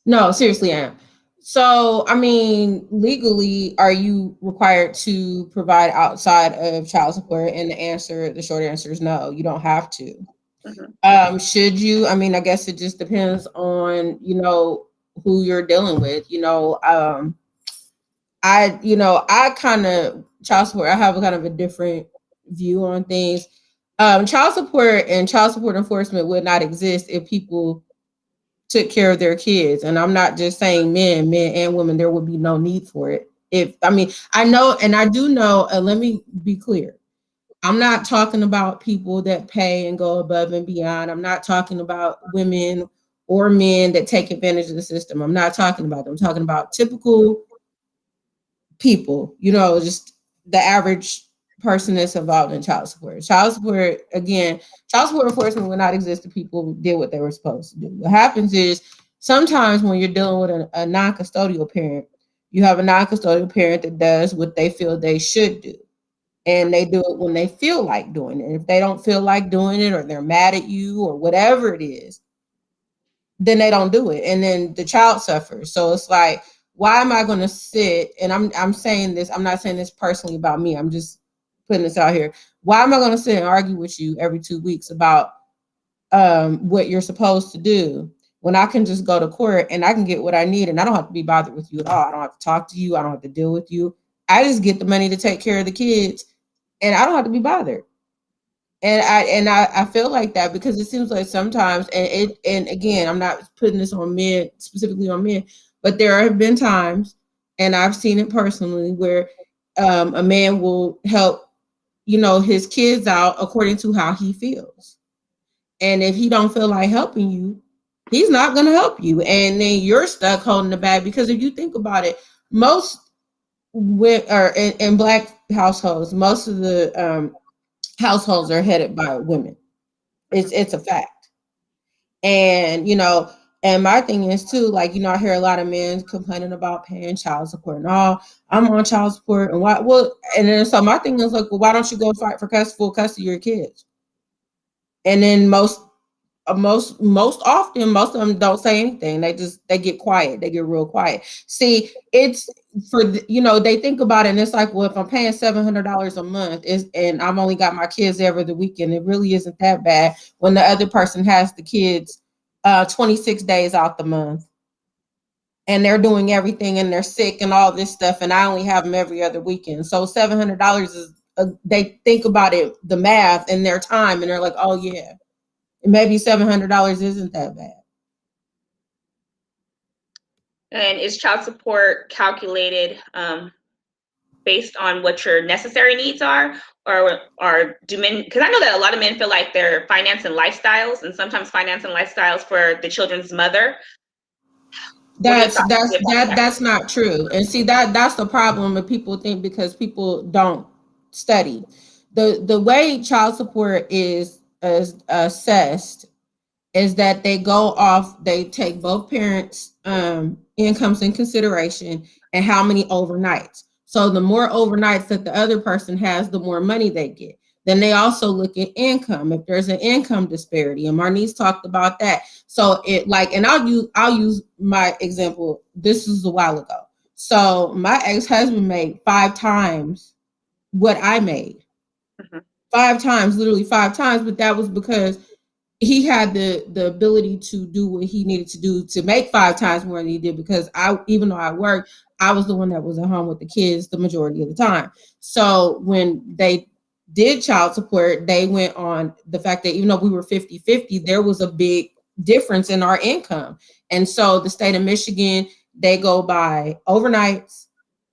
No, seriously, I am. So, I mean, legally, are you required to provide outside of child support? And the short answer is no, you don't have to. Mm-hmm. Should you? I mean, I guess it just depends on, who you're dealing with. I kind of, child support, I have kind of a different view on things. Child support and child support enforcement would not exist if people took care of their kids. And I'm not just saying men and women, there would be no need for it. I know, and I do know, let me be clear. I'm not talking about people that pay and go above and beyond. I'm not talking about women or men that take advantage of the system. I'm not talking about them. I'm talking about typical people, just the average person that's involved in child support. Child support, again, child support enforcement would not exist if people did what they were supposed to do. What happens is sometimes when you're dealing with a non-custodial parent, you have a non-custodial parent that does what they feel they should do. And they do it when they feel like doing it. And if they don't feel like doing it, or they're mad at you or whatever it is, then they don't do it. And then the child suffers. So it's like, why am I going to sit? And I'm saying this, I'm not saying this personally about me. I'm just putting this out here. Why am I going to sit and argue with you every 2 weeks about what you're supposed to do, when I can just go to court and I can get what I need, and I don't have to be bothered with you at all. I don't have to talk to you. I don't have to deal with you. I just get the money to take care of the kids, and I don't have to be bothered. And I feel like that because it seems like sometimes, and again, I'm not putting this on men, specifically on men, but there have been times, and I've seen it personally, where a man will help, his kids out according to how he feels. And if he don't feel like helping you, he's not going to help you. And then you're stuck holding the bag, because if you think about it, most in Black households, most of the households are headed by women. It's a fact. And, and my thing is too, like, I hear a lot of men complaining about paying child support and all. I'm on child support, and why? Well, and then so my thing is like, well, why don't you go fight for full custody of your kids? And then most often, most of them don't say anything. They get quiet. They get real quiet. See, it's for, they think about it, and it's like, well, if I'm paying $700 a month and I've only got my kids every the weekend, it really isn't that bad when the other person has the kids 26 days out the month, and they're doing everything, and they're sick and all this stuff, and I only have them every other weekend. So $700 is, they think about it, the math and their time, and they're like, oh yeah, maybe $700 isn't that bad. And is child support calculated based on what your necessary needs are, or do men? Because I know that a lot of men feel like they're financing lifestyles, and sometimes financing lifestyles for the children's mother. That's not true. And see, that's the problem that people think, because people don't study. The way child support is assessed is that they take both parents' incomes in consideration and how many overnights. So the more overnights that the other person has, the more money they get. Then they also look at income, if there's an income disparity, and Marnice talked about that. So and I'll use my example. This was a while ago. So my ex-husband made 5 times what I made. 5 times, literally 5 times, but that was because he had the ability to do what he needed to do to make 5 times more than he did, because even though I worked, I was the one that was at home with the kids the majority of the time. So when they did child support, they went on the fact that even though we were 50-50, there was a big difference in our income. And so the state of Michigan, they go by overnights,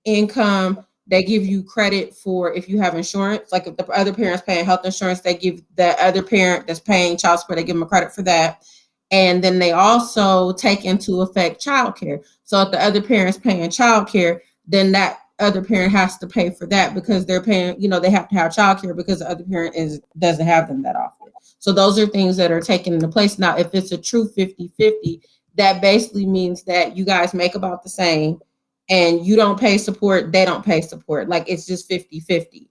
income. They give you credit for if you have insurance. Like if the other parent's paying health insurance, they give the other parent that's paying child support, they give them a credit for that. And then they also take into effect childcare. So if the other parent's paying childcare, then that other parent has to pay for that, because they're paying, they have to have childcare because the other parent doesn't have them that often. So those are things that are taken into place. Now, if it's a true 50-50, that basically means that you guys make about the same, and you don't pay support, they don't pay support. Like it's just 50-50.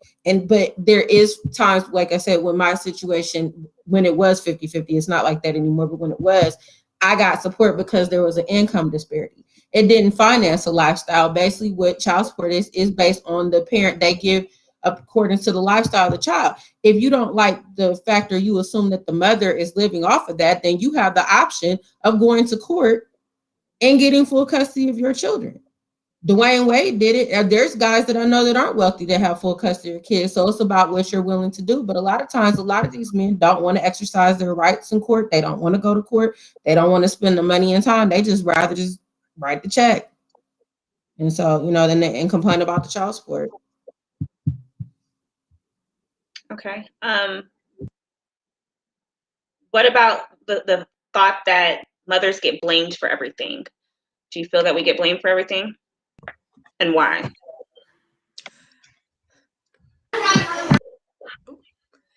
But there is times, like I said, when my situation, when it was 50-50, it's not like that anymore. But when it was, I got support because there was an income disparity. It didn't finance a lifestyle. Basically, what child support is based on the parent they give according to the lifestyle of the child. If you don't like the factor, you assume that the mother is living off of that, then you have the option of going to court and getting full custody of your children. Dwayne Wade did it. There's guys that I know that aren't wealthy that have full custody of kids. So it's about what you're willing to do. But a lot of times, a lot of these men don't want to exercise their rights in court. They don't want to go to court. They don't want to spend the money and time. They just rather just write the check. And so, then they complain about the child support. Okay. What about the thought that mothers get blamed for everything? Do you feel that we get blamed for everything? And why?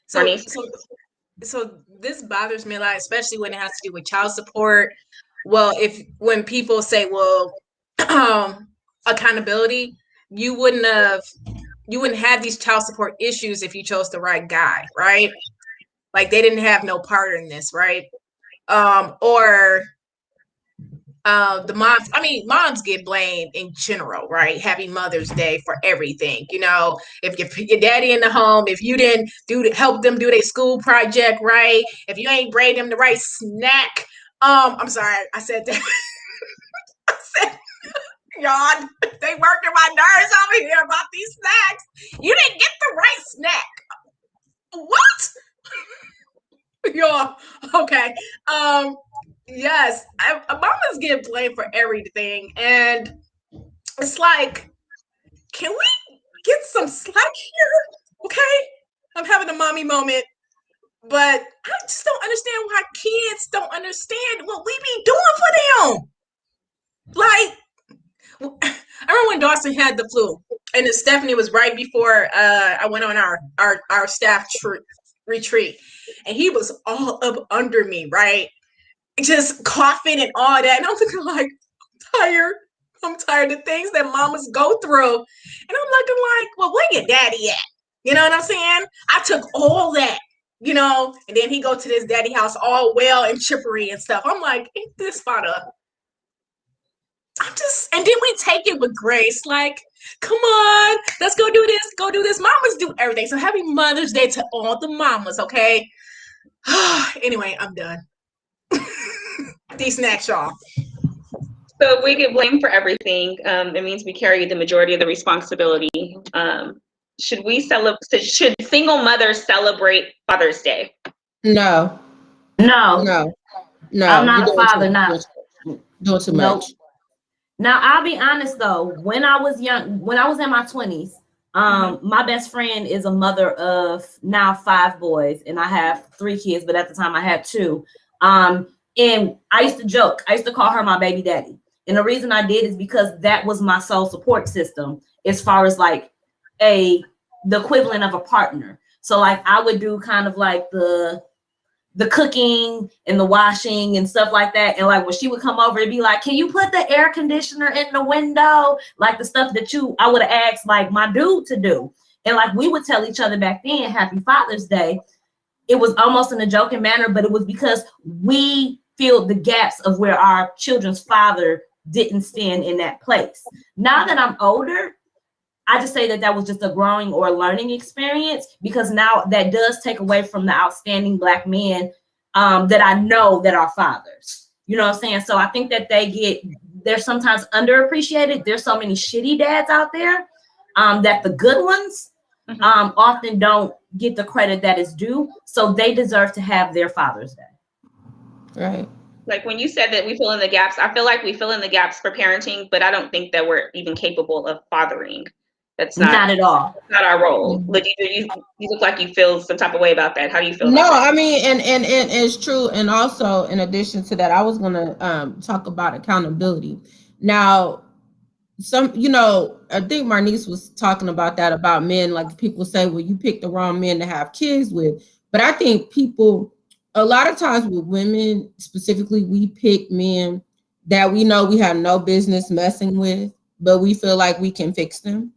So this bothers me a lot, especially when it has to do with child support. Well, when people say, well, accountability, you wouldn't have these child support issues if you chose the right guy, right? Like they didn't have no part in this, right? The moms get blamed in general, right? Happy Mother's Day for everything. If your daddy in the home, if you didn't help them do their school project right, if you ain't braid them the right snack. I'm sorry, I said that. I said, y'all, they working my nerves over here about these snacks. You didn't get the right snack. What? Y'all, okay. Yes, mamas get blamed for everything, and it's like, can we get some slack here? Okay, I'm having a mommy moment, but I just don't understand why kids don't understand what we be doing for them. Like, I remember when Dawson had the flu, and Stephanie was right before I went on our staff retreat, and he was all up under me, right? Just coughing and all that. And I'm thinking like, I'm tired of things that mamas go through. And I'm looking like, well, where your daddy at? You know what I'm saying? I took all that, and then he go to this daddy house all well and chippery and stuff. I'm like, ain't this spot up? And then we take it with grace. Like, come on, let's go do this. Mamas do everything. So happy Mother's Day to all the mamas, okay? Anyway, I'm done. These snacks, y'all. So if we get blamed for everything, it means we carry the majority of the responsibility. Should single mothers celebrate Father's Day? No. I'm not a father now. Doing too much. Now I'll be honest though, when I was young, when I was in my 20s, my best friend is a mother of now 5 boys, and I have 3 kids, but at the time I had 2. And I used to joke. I used to call her my baby daddy And the reason I did is because that was my sole support system as far as like the equivalent of a partner. So like I would do kind of like the cooking and the washing and stuff like that. And like when she would come over, it'd be like, can you put the air conditioner in the window? Like the stuff that I would have asked like my dude to do. And like we would tell each other back then, Happy Father's Day. It was almost in a joking manner, but it was because we filled the gaps of where our children's father didn't stand in that place. Now that I'm older, I just say that was just a growing or a learning experience, because now that does take away from the outstanding Black men that I know that are fathers. You know what I'm saying? So I think that they're sometimes underappreciated. There's so many shitty dads out there that the good ones often don't get the credit that is due. So they deserve to have their Father's Day. Right. Like when you said that we fill in the gaps, I feel like we fill in the gaps for parenting, but I don't think that we're even capable of fathering. That's not at all. Not our role. You look like you feel some type of way about that. How do you feel? No, about that? I mean, and it's true. And also, in addition to that, I was gonna talk about accountability. Now, I think Marnice was talking about that, about men. Like people say, well, you pick the wrong men to have kids with. But I think a lot of times with women specifically, we pick men that we know we have no business messing with, but we feel like we can fix them.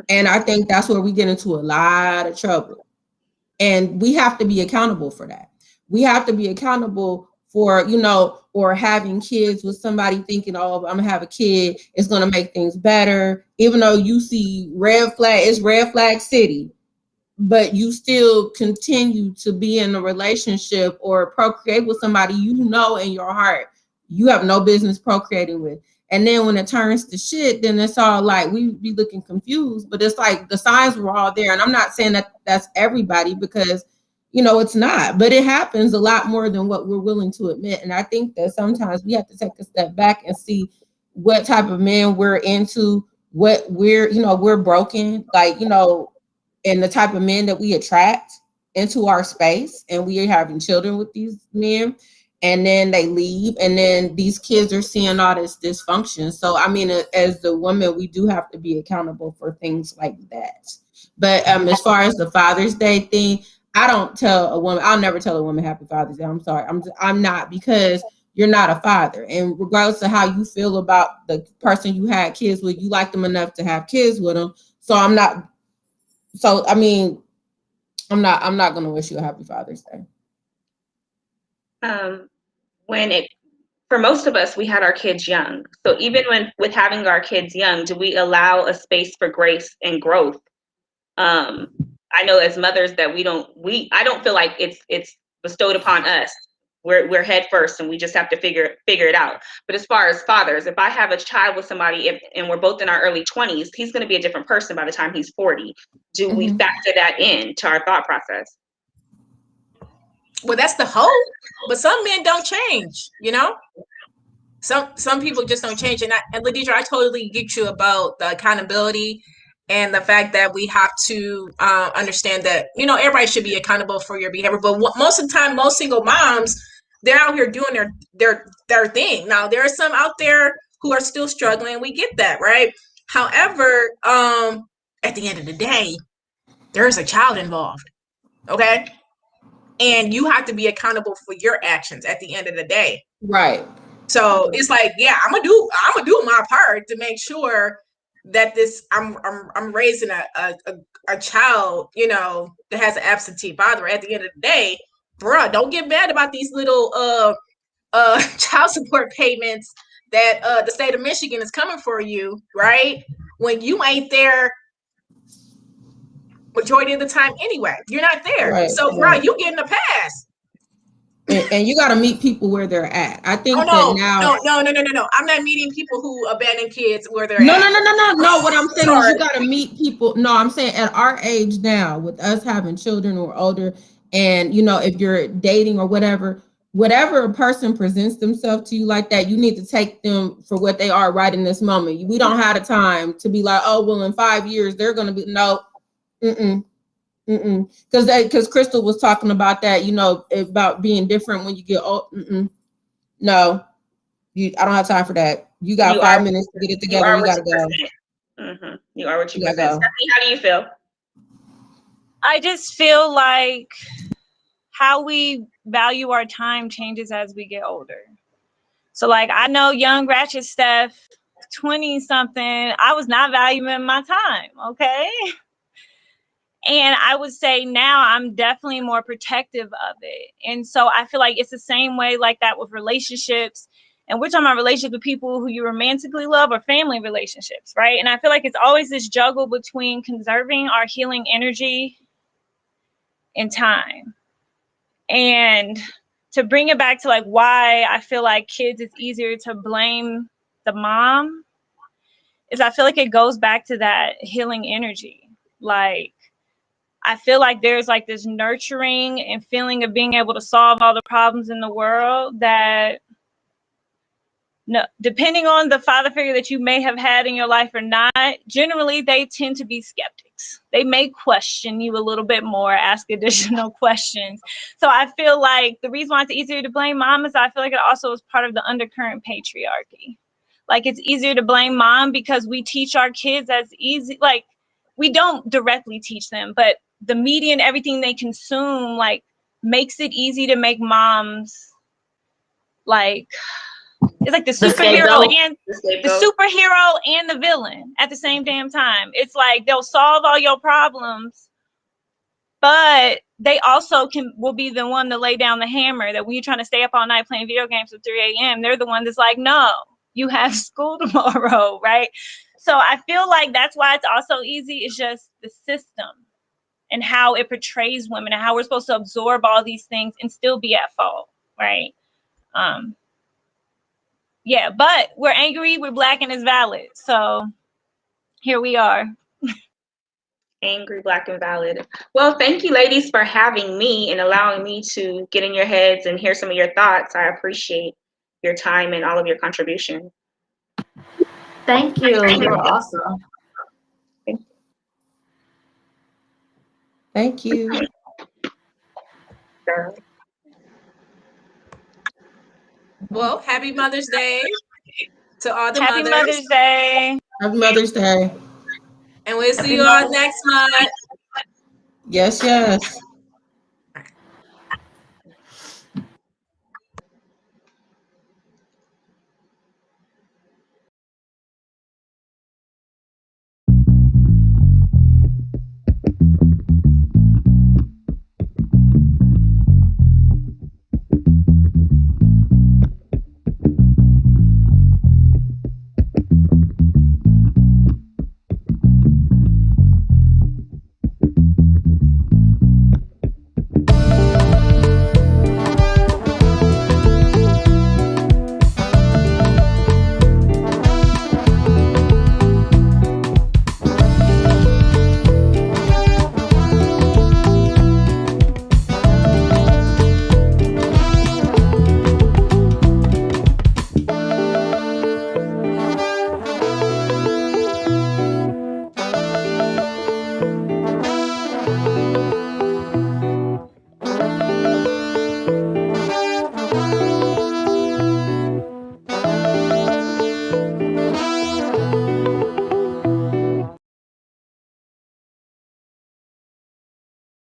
And I think that's where we get into a lot of trouble. And we have to be accountable for that. We have to be accountable for, or having kids with somebody thinking, oh, I'm gonna have a kid, it's gonna make things better. Even though you see it's red flag city, but you still continue to be in a relationship or procreate with somebody in your heart you have no business procreating with. And then when it turns to shit, then it's all like we be looking confused. But it's like the signs were all there. And I'm not saying that that's everybody, because it's not, but it happens a lot more than what we're willing to admit. And I think that sometimes we have to take a step back and see what type of men we're into, what we're broken, and the type of men that we attract into our space. And we are having children with these men, and then they leave, and then these kids are seeing all this dysfunction. So, I mean, as the woman, we do have to be accountable for things like that. But as far as the Father's Day thing, I'll never tell a woman Happy Father's Day. I'm sorry. I'm not, because you're not a father. And regardless of how you feel about the person you had kids with, you like them enough to have kids with them. So I'm not going to wish you a Happy Father's Day. For most of us, we had our kids young. So even with having our kids young, do we allow a space for grace and growth? I know as mothers that I don't feel like it's bestowed upon us. We're head first and we just have to figure it out. But as far as fathers, if I have a child with somebody and we're both in our early 20s, he's going to be a different person by the time he's 40. Do we factor that in to our thought process? Well, that's the hope, but some men don't change, Some people just don't change. And Ladidra, I totally get you about the accountability and the fact that we have to understand that, everybody should be accountable for your behavior. But most of the time, most single moms, they're out here doing their thing. Now, there are some out there who are still struggling. We get that, right? However, at the end of the day, there is a child involved, okay? And you have to be accountable for your actions at the end of the day. Right. So it's like, yeah, I'm gonna do my part to make sure that I'm raising a child, that has an absentee father. At the end of the day, bruh, don't get mad about these little child support payments that the state of Michigan is coming for you, right? When you ain't there majority of the time anyway. You're not there. Right, so, bro, you getting a pass. And you got to meet people where they're at. I think No. I'm not meeting people who abandon kids where they're at. No. What I'm saying is you got to meet people. No, I'm saying at our age now, with us having children or older, and, if you're dating or whatever a person presents themselves to you like that, you need to take them for what they are right in this moment. We don't have the time to be like, oh, well, in 5 years, they're going to be, no. Because Crystal was talking about that, about being different when you get old. No, I don't have time for that. You got 5 minutes to get it together. You gotta go. You are what you gotta present. go. Stephanie, how do you feel? I just feel like how we value our time changes as we get older. So like I know young ratchet Steph, 20 something, I was not valuing my time, okay? And I would say now I'm definitely more protective of it. And so I feel like it's the same way like that with relationships. And we're talking about relationships with people who you romantically love or family relationships, right? And I feel like it's always this juggle between conserving our healing energy and time. And to bring it back to like why I feel like kids, it's easier to blame the mom is I feel like it goes back to that healing energy. Like, I feel like there's like this nurturing and feeling of being able to solve all the problems in the world that, no, depending on the father figure that you may have had in your life or not, generally they tend to be skeptics. They may question you a little bit more, ask additional questions. So I feel like the reason why it's easier to blame mom is I feel like it also is part of the undercurrent patriarchy. Like it's easier to blame mom because we teach our kids as easy, like we don't directly teach them, but the media and everything they consume like makes it easy to make moms like, it's like the superhero and the superhero and the villain at the same damn time. It's like they'll solve all your problems, but they also will be the one to lay down the hammer that when you're trying to stay up all night playing video games at 3 a.m., they're the one that's like, no, you have school tomorrow, right? So I feel like that's why it's also easy. It's just the system and how it portrays women and how we're supposed to absorb all these things and still be at fault, right? Yeah, but we're angry, we're Black, and it's valid. So here we are. Angry, Black, and valid. Well, thank you, ladies, for having me and allowing me to get in your heads and hear some of your thoughts. I appreciate your time and all of your contribution. Thank you. You're awesome. Thank you. Sure. Well, happy Mother's Day to all the Happy mothers. Mother's Day. Happy Mother's Day. And we'll see you all next month. Yes, yes.